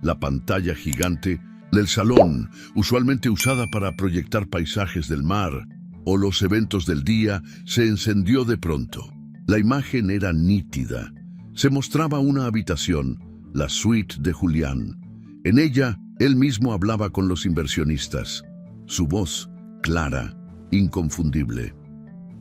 La pantalla gigante del salón, usualmente usada para proyectar paisajes del mar o los eventos del día, se encendió de pronto. La imagen era nítida. Se mostraba una habitación, la suite de Julián. En ella, él mismo hablaba con los inversionistas. Su voz, clara, inconfundible.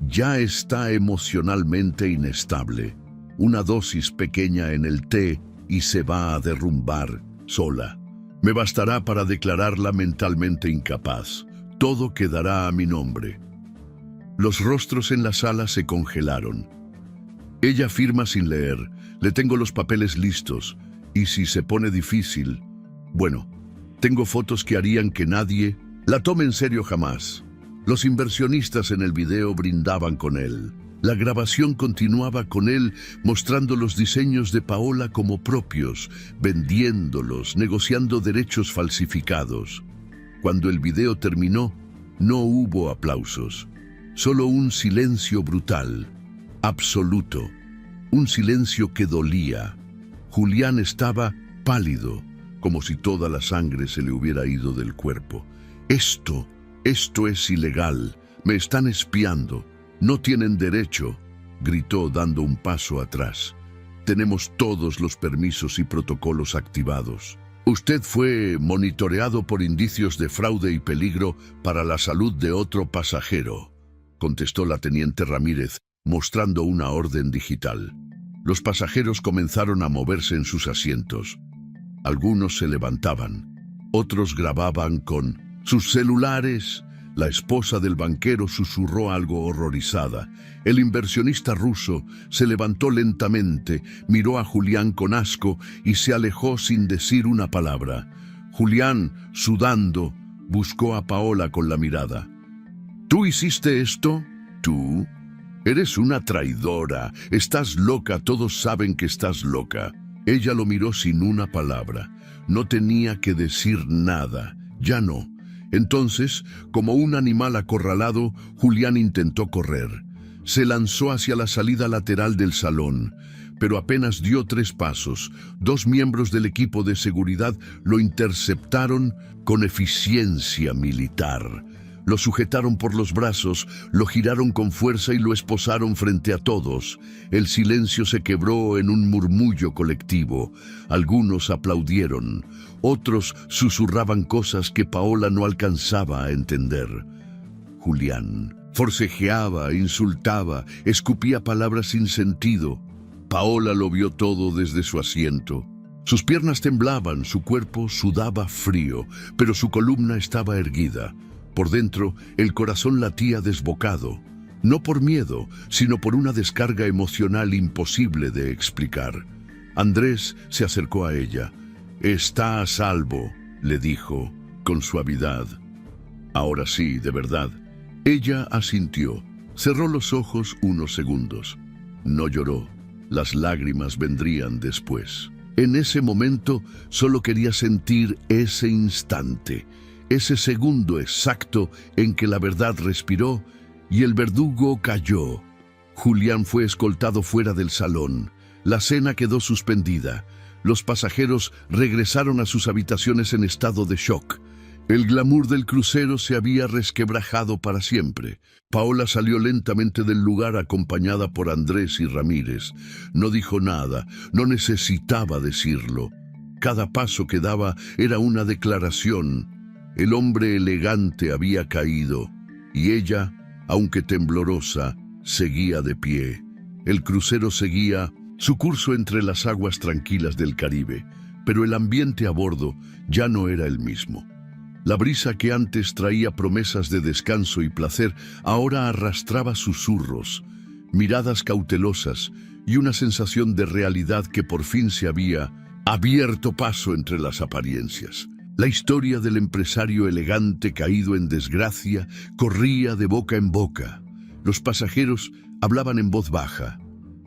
«Ya está emocionalmente inestable. Una dosis pequeña en el té y se va a derrumbar sola. Me bastará para declararla mentalmente incapaz. Todo quedará a mi nombre». Los rostros en la sala se congelaron. «Ella firma sin leer. Le tengo los papeles listos. Y si se pone difícil, bueno, tengo fotos que harían que nadie la tome en serio jamás». Los inversionistas en el video brindaban con él. La grabación continuaba con él mostrando los diseños de Paola como propios, vendiéndolos, negociando derechos falsificados. Cuando el video terminó, no hubo aplausos, solo un silencio brutal, absoluto, un silencio que dolía. Julián estaba pálido, como si toda la sangre se le hubiera ido del cuerpo. Esto es ilegal, me están espiando. «No tienen derecho», gritó dando un paso atrás. «Tenemos todos los permisos y protocolos activados. Usted fue monitoreado por indicios de fraude y peligro para la salud de otro pasajero», contestó la teniente Ramírez, mostrando una orden digital. Los pasajeros comenzaron a moverse en sus asientos. Algunos se levantaban, otros grababan con sus celulares. La esposa del banquero susurró algo horrorizada. El inversionista ruso se levantó lentamente, miró a Julián con asco y se alejó sin decir una palabra. Julián, sudando, buscó a Paola con la mirada. ¿Tú hiciste esto? ¿Tú? Eres una traidora. Estás loca, todos saben que estás loca. Ella lo miró sin una palabra. No tenía que decir nada. Ya no. Entonces, como un animal acorralado, Julián intentó correr. Se lanzó hacia la salida lateral del salón, pero apenas dio 3 pasos. 2 miembros del equipo de seguridad lo interceptaron con eficiencia militar. Lo sujetaron por los brazos, lo giraron con fuerza y lo esposaron frente a todos. El silencio se quebró en un murmullo colectivo. Algunos aplaudieron, otros susurraban cosas que Paola no alcanzaba a entender. Julián forcejeaba, insultaba, escupía palabras sin sentido. Paola lo vio todo desde su asiento. Sus piernas temblaban, su cuerpo sudaba frío, pero su columna estaba erguida. Por dentro, el corazón latía desbocado, no por miedo, sino por una descarga emocional imposible de explicar. Andrés se acercó a ella. «Está a salvo», le dijo, con suavidad. «Ahora sí, de verdad». Ella asintió. Cerró los ojos unos segundos. No lloró. Las lágrimas vendrían después. En ese momento, solo quería sentir ese instante. Ese segundo exacto en que la verdad respiró y el verdugo cayó. Julián fue escoltado fuera del salón. La cena quedó suspendida. Los pasajeros regresaron a sus habitaciones en estado de shock. El glamour del crucero se había resquebrajado para siempre. Paola salió lentamente del lugar acompañada por Andrés y Ramírez. No dijo nada, no necesitaba decirlo. Cada paso que daba era una declaración. El hombre elegante había caído, y ella, aunque temblorosa, seguía de pie. El crucero seguía su curso entre las aguas tranquilas del Caribe, pero el ambiente a bordo ya no era el mismo. La brisa que antes traía promesas de descanso y placer, ahora arrastraba susurros, miradas cautelosas y una sensación de realidad que por fin se había abierto paso entre las apariencias. La historia del empresario elegante caído en desgracia corría de boca en boca. Los pasajeros hablaban en voz baja,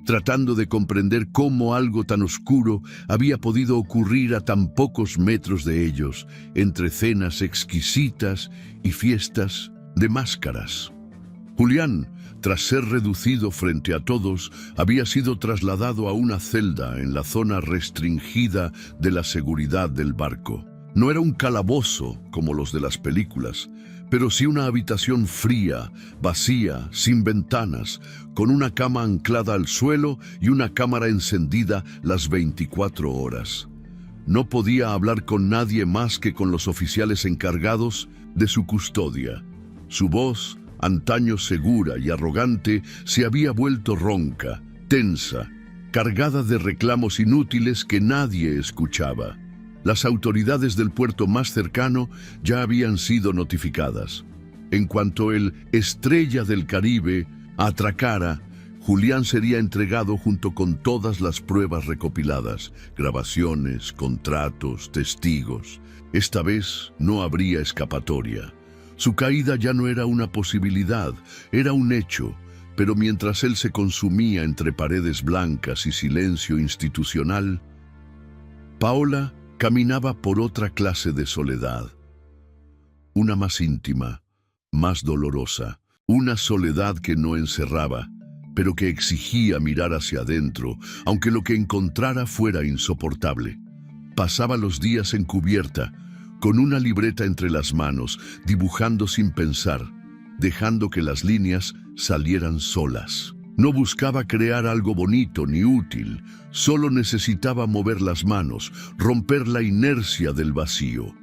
tratando de comprender cómo algo tan oscuro había podido ocurrir a tan pocos metros de ellos, entre cenas exquisitas y fiestas de máscaras. Julián, tras ser reducido frente a todos, había sido trasladado a una celda en la zona restringida de la seguridad del barco. No era un calabozo como los de las películas, pero sí una habitación fría, vacía, sin ventanas, con una cama anclada al suelo y una cámara encendida las 24 horas. No podía hablar con nadie más que con los oficiales encargados de su custodia. Su voz, antaño segura y arrogante, se había vuelto ronca, tensa, cargada de reclamos inútiles que nadie escuchaba. Las autoridades del puerto más cercano ya habían sido notificadas. En cuanto el Estrella del Caribe atracara, Julián sería entregado junto con todas las pruebas recopiladas, grabaciones, contratos, testigos. Esta vez no habría escapatoria. Su caída ya no era una posibilidad, era un hecho, pero mientras él se consumía entre paredes blancas y silencio institucional, Paola caminaba por otra clase de soledad, una más íntima, más dolorosa, una soledad que no encerraba, pero que exigía mirar hacia adentro, aunque lo que encontrara fuera insoportable. Pasaba los días encubierta, con una libreta entre las manos, dibujando sin pensar, dejando que las líneas salieran solas. No buscaba crear algo bonito ni útil, solo necesitaba mover las manos, romper la inercia del vacío.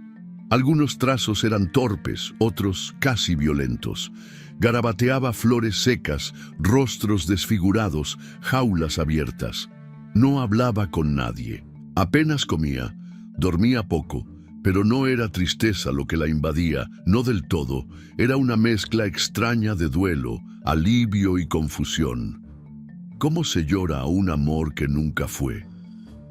Algunos trazos eran torpes, otros casi violentos. Garabateaba flores secas, rostros desfigurados, jaulas abiertas. No hablaba con nadie. Apenas comía, dormía poco, pero no era tristeza lo que la invadía, no del todo. Era una mezcla extraña de duelo, alivio y confusión. ¿Cómo se llora a un amor que nunca fue?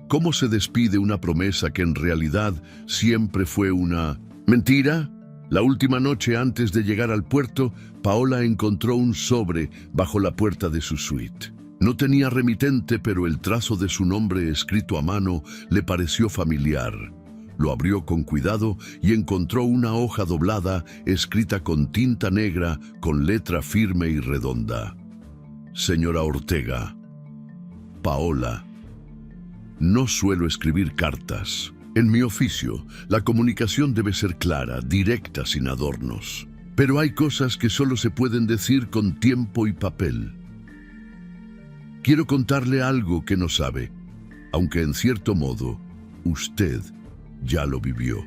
¿Cómo se despide una promesa que en realidad siempre fue una mentira? La última noche antes de llegar al puerto, Paola encontró un sobre bajo la puerta de su suite. No tenía remitente, pero el trazo de su nombre escrito a mano le pareció familiar. Lo abrió con cuidado y encontró una hoja doblada escrita con tinta negra con letra firme y redonda. Señora Ortega, Paola, no suelo escribir cartas. En mi oficio, la comunicación debe ser clara, directa, sin adornos. Pero hay cosas que solo se pueden decir con tiempo y papel. Quiero contarle algo que no sabe, aunque en cierto modo, usted ya lo vivió.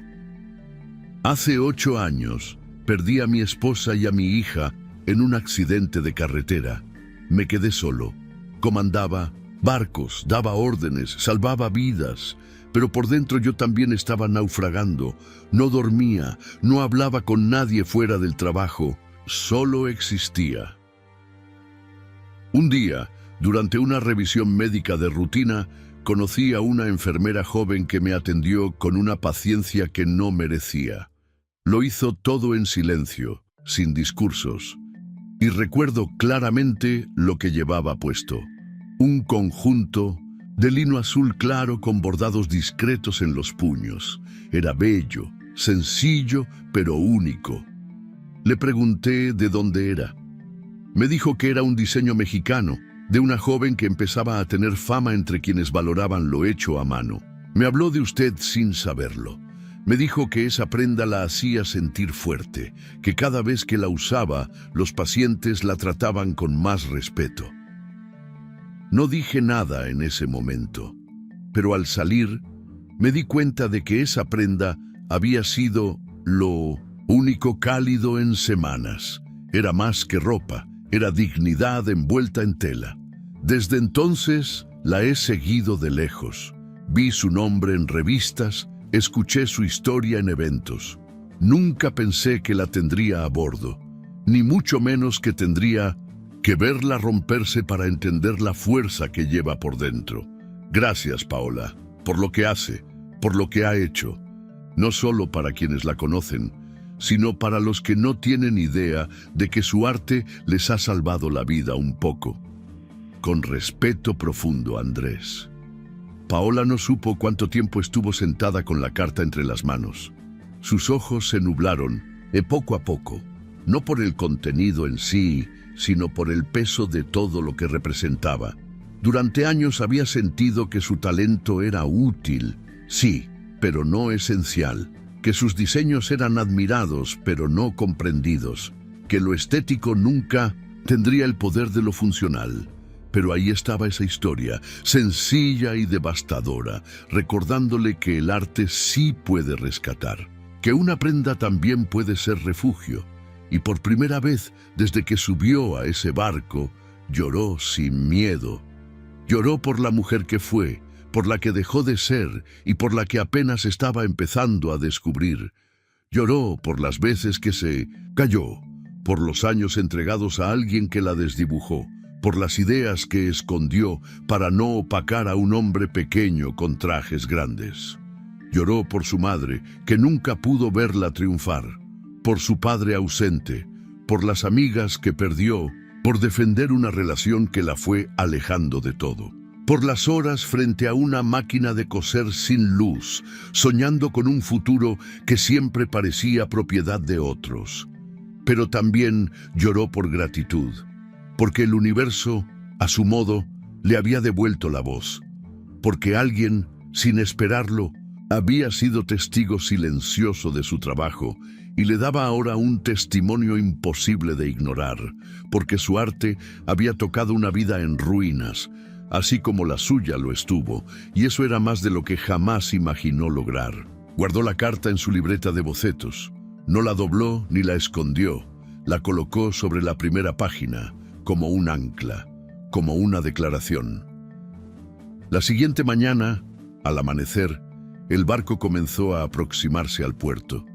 Hace 8 años, perdí a mi esposa y a mi hija en un accidente de carretera. Me quedé solo. Comandaba barcos, daba órdenes, salvaba vidas, pero por dentro yo también estaba naufragando. No dormía, no hablaba con nadie fuera del trabajo, solo existía. Un día, durante una revisión médica de rutina, conocí a una enfermera joven que me atendió con una paciencia que no merecía. Lo hizo todo en silencio, sin discursos, y recuerdo claramente lo que llevaba puesto. Un conjunto de lino azul claro con bordados discretos en los puños. Era bello, sencillo, pero único. Le pregunté de dónde era. Me dijo que era un diseño mexicano, de una joven que empezaba a tener fama entre quienes valoraban lo hecho a mano. Me habló de usted sin saberlo. Me dijo que esa prenda la hacía sentir fuerte, que cada vez que la usaba, los pacientes la trataban con más respeto. No dije nada en ese momento, pero al salir, me di cuenta de que esa prenda había sido lo único cálido en semanas. Era más que ropa, era dignidad envuelta en tela. Desde entonces la he seguido de lejos. Vi su nombre en revistas, escuché su historia en eventos. Nunca pensé que la tendría a bordo, ni mucho menos que tendría que verla romperse para entender la fuerza que lleva por dentro. Gracias, Paola, por lo que hace, por lo que ha hecho, no solo para quienes la conocen, sino para los que no tienen idea de que su arte les ha salvado la vida un poco. Con respeto profundo, Andrés. Paola no supo cuánto tiempo estuvo sentada con la carta entre las manos. Sus ojos se nublaron, poco a poco, no por el contenido en sí, sino por el peso de todo lo que representaba. Durante años había sentido que su talento era útil, sí, pero no esencial, que sus diseños eran admirados, pero no comprendidos, que lo estético nunca tendría el poder de lo funcional. Pero ahí estaba esa historia, sencilla y devastadora, recordándole que el arte sí puede rescatar, que una prenda también puede ser refugio. Y por primera vez, desde que subió a ese barco, lloró sin miedo. Lloró por la mujer que fue, por la que dejó de ser y por la que apenas estaba empezando a descubrir. Lloró por las veces que se cayó, por los años entregados a alguien que la desdibujó, por las ideas que escondió para no opacar a un hombre pequeño con trajes grandes. Lloró por su madre, que nunca pudo verla triunfar, por su padre ausente, por las amigas que perdió, por defender una relación que la fue alejando de todo, por las horas frente a una máquina de coser sin luz, soñando con un futuro que siempre parecía propiedad de otros. Pero también lloró por gratitud, porque el universo, a su modo, le había devuelto la voz, porque alguien, sin esperarlo, había sido testigo silencioso de su trabajo y le daba ahora un testimonio imposible de ignorar, porque su arte había tocado una vida en ruinas, así como la suya lo estuvo, y eso era más de lo que jamás imaginó lograr. Guardó la carta en su libreta de bocetos, no la dobló ni la escondió, la colocó sobre la primera página, como un ancla, como una declaración. La siguiente mañana, al amanecer, el barco comenzó a aproximarse al puerto.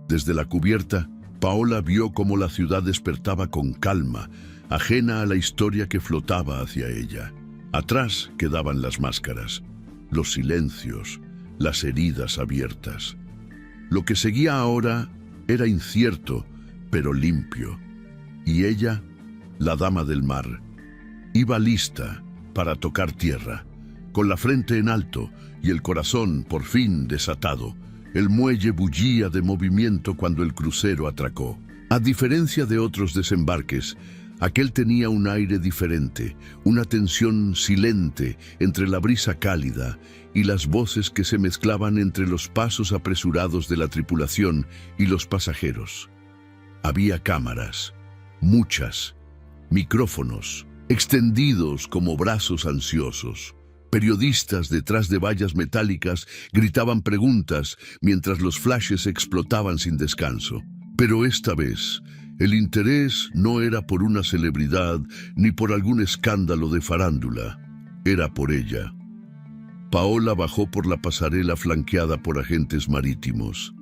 Desde la cubierta, Paola vio cómo la ciudad despertaba con calma, ajena a la historia que flotaba hacia ella. Atrás quedaban las máscaras, los silencios, las heridas abiertas. Lo que seguía ahora Era incierto, pero limpio. Y ella, la dama del mar, iba lista para tocar tierra, con la frente en alto y el corazón por fin desatado. El muelle bullía de movimiento cuando el crucero atracó. A diferencia de otros desembarques, aquel tenía un aire diferente, una tensión silente entre la brisa cálida y las voces que se mezclaban entre los pasos apresurados de la tripulación y los pasajeros. Había cámaras, muchas, micrófonos, extendidos como brazos ansiosos. Periodistas detrás de vallas metálicas gritaban preguntas mientras los flashes explotaban sin descanso. Pero esta vez, el interés no era por una celebridad ni por algún escándalo de farándula. Era por ella. Paola bajó por la pasarela flanqueada por agentes marítimos.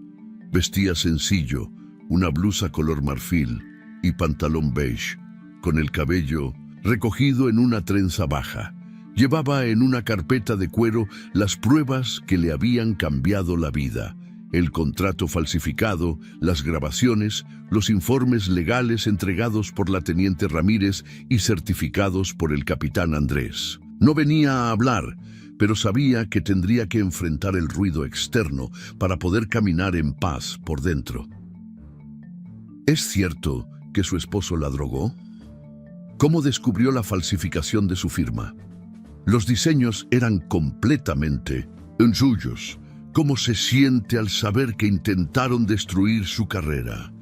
Vestía sencillo, una blusa color marfil y pantalón beige, con el cabello recogido en una trenza baja. Llevaba en una carpeta de cuero las pruebas que le habían cambiado la vida: el contrato falsificado, las grabaciones, los informes legales entregados por la teniente Ramírez y certificados por el capitán Andrés. No venía a hablar, pero sabía que tendría que enfrentar el ruido externo para poder caminar en paz por dentro. ¿Es cierto que su esposo la drogó? ¿Cómo descubrió la falsificación de su firma? Los diseños eran completamente suyos. ¿Cómo se siente al saber que intentaron destruir su carrera?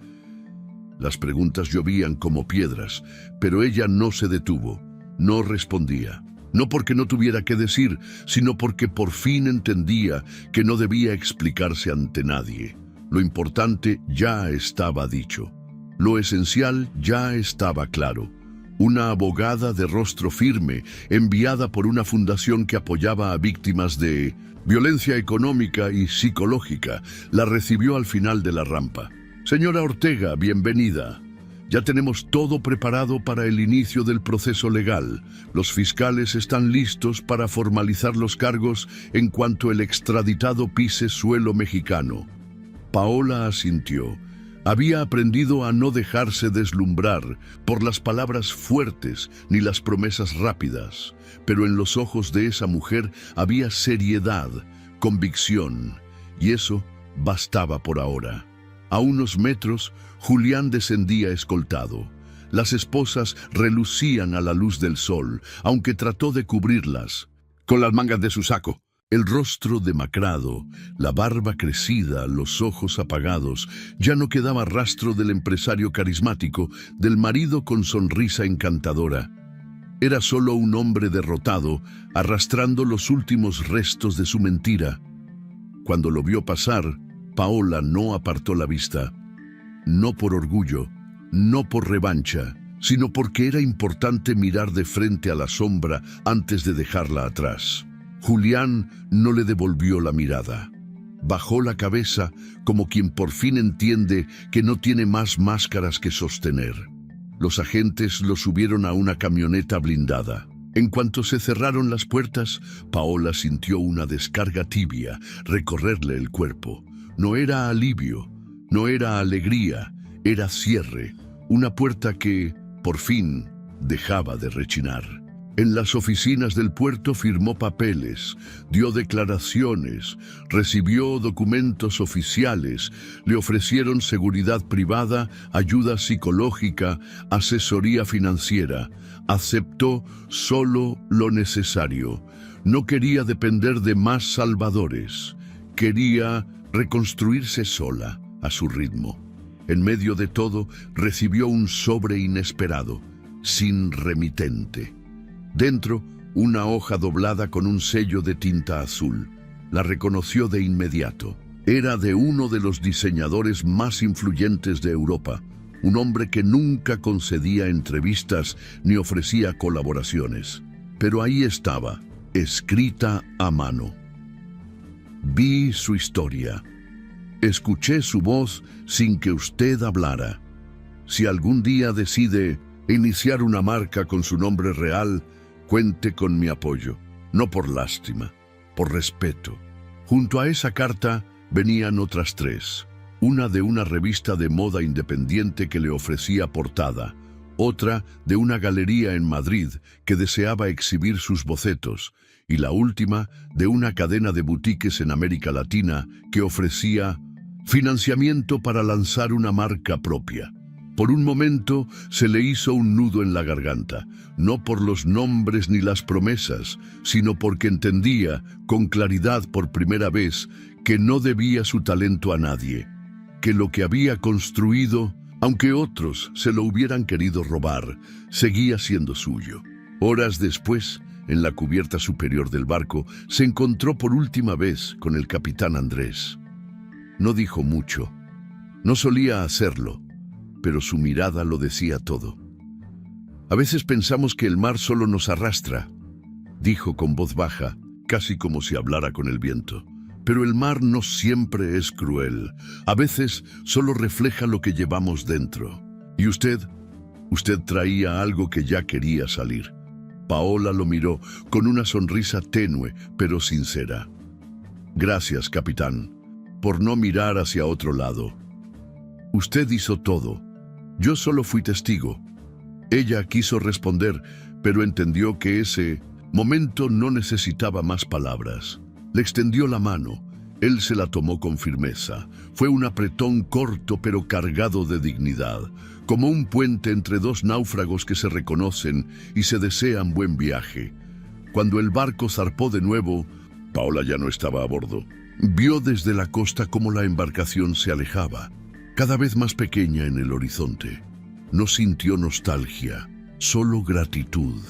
Las preguntas llovían como piedras, pero ella no se detuvo, no respondía. No porque no tuviera que decir, sino porque por fin entendía que no debía explicarse ante nadie. Lo importante ya estaba dicho. Lo esencial ya estaba claro. Una abogada de rostro firme, enviada por una fundación que apoyaba a víctimas de violencia económica y psicológica, la recibió al final de la rampa. Señora Ortega, bienvenida. Ya tenemos todo preparado para el inicio del proceso legal. Los fiscales están listos para formalizar los cargos en cuanto el extraditado pise suelo mexicano. Paola asintió. Había aprendido a no dejarse deslumbrar por las palabras fuertes ni las promesas rápidas, pero en los ojos de esa mujer había seriedad, convicción, y eso bastaba por ahora. A unos metros, Julián descendía escoltado. Las esposas relucían a la luz del sol, aunque trató de cubrirlas con las mangas de su saco. El rostro demacrado, la barba crecida, los ojos apagados, ya no quedaba rastro del empresario carismático, del marido con sonrisa encantadora. Era solo un hombre derrotado, arrastrando los últimos restos de su mentira. Cuando lo vio pasar, Paola no apartó la vista. No por orgullo, no por revancha, sino porque era importante mirar de frente a la sombra antes de dejarla atrás. Julián no le devolvió la mirada. Bajó la cabeza como quien por fin entiende que no tiene más máscaras que sostener. Los agentes lo subieron a una camioneta blindada. En cuanto se cerraron las puertas, Paola sintió una descarga tibia recorrerle el cuerpo. No era alivio, no era alegría, era cierre. Una puerta que, por fin, dejaba de rechinar. En las oficinas del puerto firmó papeles, dio declaraciones, recibió documentos oficiales, le ofrecieron seguridad privada, ayuda psicológica, asesoría financiera. Aceptó solo lo necesario. No quería depender de más salvadores. Quería reconstruirse sola, a su ritmo. En medio de todo, recibió un sobre inesperado, sin remitente. Dentro, una hoja doblada con un sello de tinta azul. La reconoció de inmediato. Era de uno de los diseñadores más influyentes de Europa, un hombre que nunca concedía entrevistas ni ofrecía colaboraciones. Pero ahí estaba, escrita a mano. Vi su historia. Escuché su voz sin que usted hablara. Si algún día decide iniciar una marca con su nombre real, cuente con mi apoyo, no por lástima, por respeto. Junto a esa carta venían otras 3. una de una revista de moda independiente que le ofrecía portada, otra de una galería en Madrid que deseaba exhibir sus bocetos, y la última de una cadena de boutiques en América Latina que ofrecía financiamiento para lanzar una marca propia. Por un momento se le hizo un nudo en la garganta, no por los nombres ni las promesas, sino porque entendía, con claridad por primera vez, que no debía su talento a nadie, que lo que había construido, aunque otros se lo hubieran querido robar, seguía siendo suyo. Horas después, en la cubierta superior del barco, se encontró por última vez con el capitán Andrés. No dijo mucho, no solía hacerlo, pero su mirada lo decía todo. A veces pensamos que el mar solo nos arrastra, dijo con voz baja, casi como si hablara con el viento. Pero el mar no siempre es cruel. A veces solo refleja lo que llevamos dentro. ¿Y usted? Usted traía algo que ya quería salir. Paola lo miró con una sonrisa tenue, pero sincera. Gracias, capitán, por no mirar hacia otro lado. Usted hizo todo. Yo solo fui testigo. Ella quiso responder, pero entendió que ese momento no necesitaba más palabras. Le extendió la mano. Él se la tomó con firmeza. Fue un apretón corto pero cargado de dignidad, como un puente entre dos náufragos que se reconocen y se desean buen viaje. Cuando el barco zarpó de nuevo, Paola ya no estaba a bordo. Vio desde la costa cómo la embarcación se alejaba, cada vez más pequeña en el horizonte. No sintió nostalgia, solo gratitud.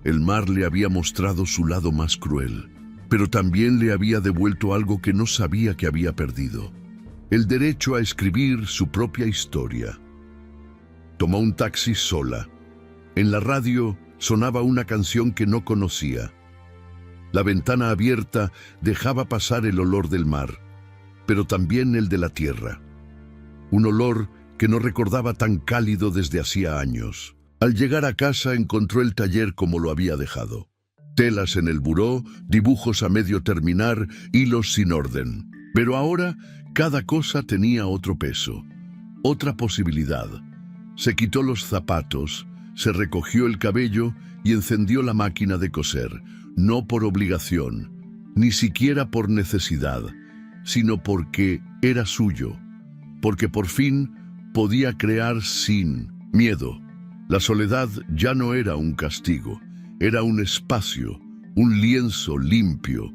El mar le había mostrado su lado más cruel, pero también le había devuelto algo que no sabía que había perdido: el derecho a escribir su propia historia. Tomó un taxi sola. En la radio sonaba una canción que no conocía. La ventana abierta dejaba pasar el olor del mar, pero también el de la tierra. Un olor que no recordaba tan cálido desde hacía años. Al llegar a casa encontró el taller como lo había dejado. Telas en el buró, dibujos a medio terminar, hilos sin orden. Pero ahora cada cosa tenía otro peso, otra posibilidad. Se quitó los zapatos, se recogió el cabello y encendió la máquina de coser, no por obligación, ni siquiera por necesidad, sino porque era suyo, porque por fin podía crear sin miedo. La soledad ya no era un castigo, era un espacio, un lienzo limpio.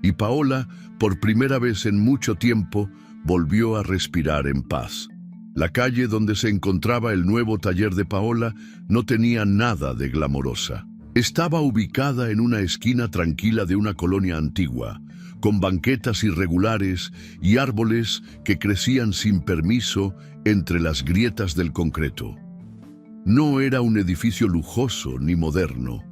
Y Paola, por primera vez en mucho tiempo, volvió a respirar en paz. La calle donde se encontraba el nuevo taller de Paola no tenía nada de glamorosa. Estaba ubicada en una esquina tranquila de una colonia antigua, con banquetas irregulares y árboles que crecían sin permiso entre las grietas del concreto. No era un edificio lujoso ni moderno.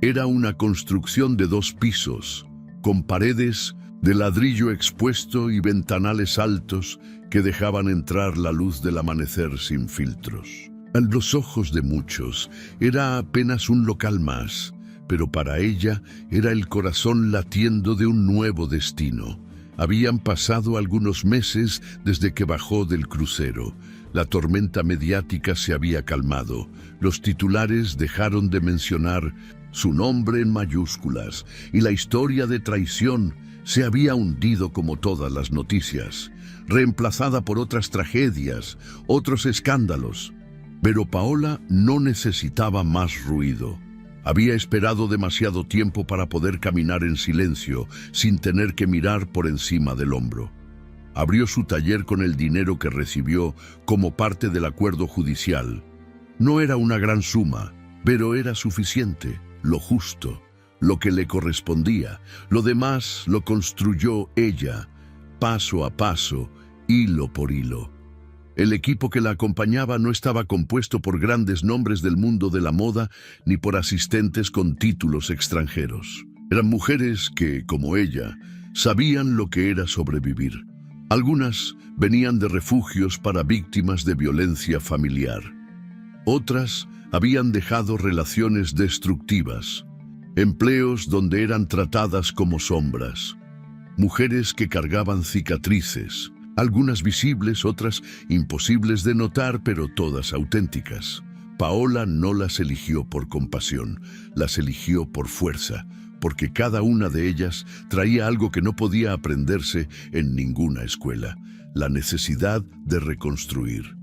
Era una construcción de 2 pisos, con paredes de ladrillo expuesto y ventanales altos que dejaban entrar la luz del amanecer sin filtros. A los ojos de muchos era apenas un local más, pero para ella era el corazón latiendo de un nuevo destino. Habían pasado algunos meses desde que bajó del crucero. La tormenta mediática se había calmado. Los titulares dejaron de mencionar su nombre en mayúsculas y la historia de traición se había hundido como todas las noticias, reemplazada por otras tragedias, otros escándalos. Pero Paola no necesitaba más ruido. Había esperado demasiado tiempo para poder caminar en silencio, sin tener que mirar por encima del hombro. Abrió su taller con el dinero que recibió como parte del acuerdo judicial. No era una gran suma, pero era suficiente, lo justo, lo que le correspondía. Lo demás lo construyó ella, paso a paso, hilo por hilo. El equipo que la acompañaba no estaba compuesto por grandes nombres del mundo de la moda ni por asistentes con títulos extranjeros. Eran mujeres que, como ella, sabían lo que era sobrevivir. Algunas venían de refugios para víctimas de violencia familiar. Otras habían dejado relaciones destructivas, empleos donde eran tratadas como sombras. Mujeres que cargaban cicatrices, Algunas visibles, otras imposibles de notar, pero todas auténticas. Paola no las eligió por compasión, las eligió por fuerza, porque cada una de ellas traía algo que no podía aprenderse en ninguna escuela: la necesidad de reconstruir.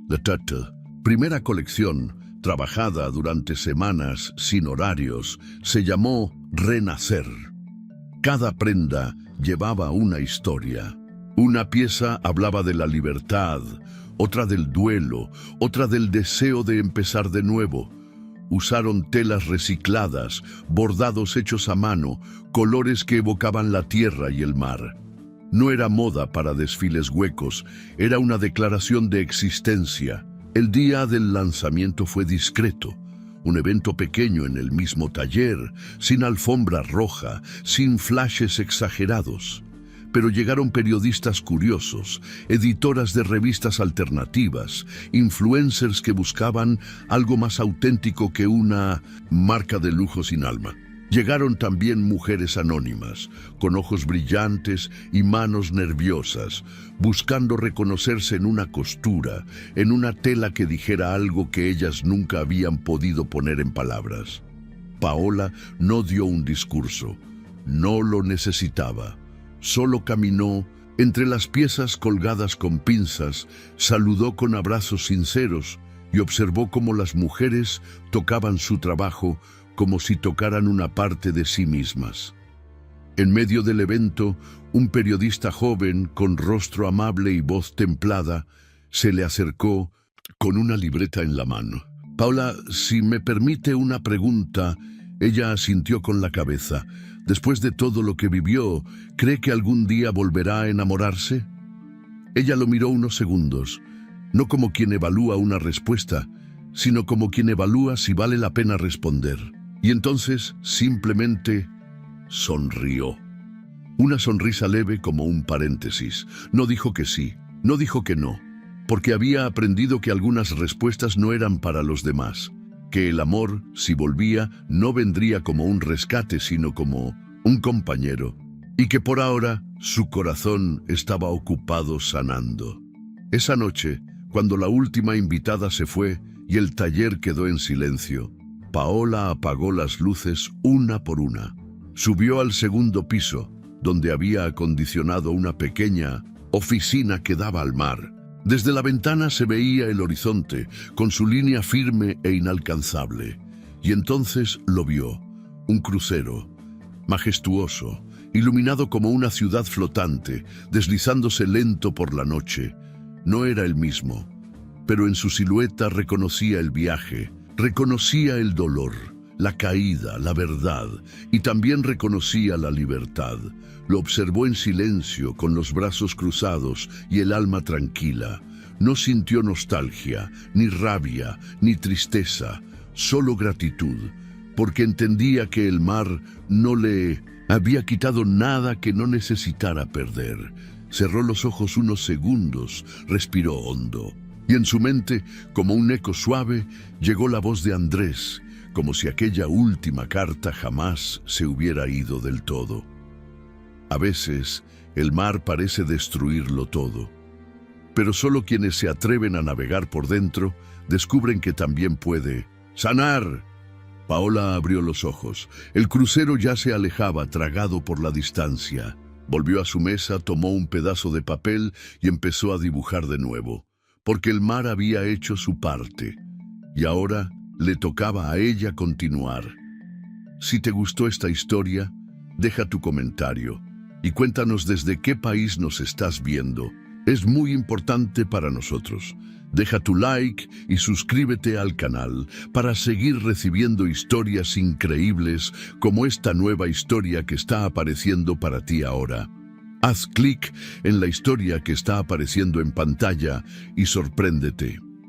La Tata, primera colección, trabajada durante semanas sin horarios, se llamó Renacer. Cada prenda llevaba una historia. Una pieza hablaba de la libertad, otra del duelo, otra del deseo de empezar de nuevo. Usaron telas recicladas, bordados hechos a mano, colores que evocaban la tierra y el mar. No era moda para desfiles huecos, era una declaración de existencia. El día del lanzamiento fue discreto, un evento pequeño en el mismo taller, sin alfombra roja, sin flashes exagerados. Pero llegaron periodistas curiosos, editoras de revistas alternativas, influencers que buscaban algo más auténtico que una marca de lujo sin alma. Llegaron también mujeres anónimas, con ojos brillantes y manos nerviosas, buscando reconocerse en una costura, en una tela que dijera algo que ellas nunca habían podido poner en palabras. Paola no dio un discurso, no lo necesitaba. Solo caminó entre las piezas colgadas con pinzas, saludó con abrazos sinceros y observó cómo las mujeres tocaban su trabajo como si tocaran una parte de sí mismas. En medio del evento, un periodista joven, con rostro amable y voz templada, se le acercó con una libreta en la mano. «Paola, si me permite una pregunta», ella asintió con la cabeza. «Después de todo lo que vivió, ¿cree que algún día volverá a enamorarse?» Ella lo miró unos segundos, no como quien evalúa una respuesta, sino como quien evalúa si vale la pena responder. Y entonces simplemente sonrió. Una sonrisa leve como un paréntesis. No dijo que sí, no dijo que no, porque había aprendido que algunas respuestas no eran para los demás, que el amor, si volvía, no vendría como un rescate, sino como un compañero, y que por ahora su corazón estaba ocupado sanando. Esa noche, cuando la última invitada se fue y el taller quedó en silencio, Paola apagó las luces una por una. Subió al segundo piso, donde había acondicionado una pequeña oficina que daba al mar. Desde la ventana se veía el horizonte, con su línea firme e inalcanzable. Y entonces lo vio, un crucero, majestuoso, iluminado como una ciudad flotante, deslizándose lento por la noche. No era el mismo, pero en su silueta reconocía el viaje, reconocía el dolor, la caída, la verdad, y también reconocía la libertad. Lo observó en silencio, con los brazos cruzados y el alma tranquila. No sintió nostalgia, ni rabia, ni tristeza, solo gratitud, porque entendía que el mar no le había quitado nada que no necesitara perder. Cerró los ojos unos segundos, respiró hondo. Y en su mente, como un eco suave, llegó la voz de Andrés, como si aquella última carta jamás se hubiera ido del todo. A veces, el mar parece destruirlo todo, pero solo quienes se atreven a navegar por dentro descubren que también puede sanar. Paola abrió los ojos. El crucero ya se alejaba, tragado por la distancia. Volvió a su mesa, tomó un pedazo de papel y empezó a dibujar de nuevo, porque el mar había hecho su parte, y ahora le tocaba a ella continuar. Si te gustó esta historia, deja tu comentario y cuéntanos desde qué país nos estás viendo. Es muy importante para nosotros. Deja tu like y suscríbete al canal para seguir recibiendo historias increíbles como esta nueva historia que está apareciendo para ti ahora. Haz clic en la historia que está apareciendo en pantalla y sorpréndete.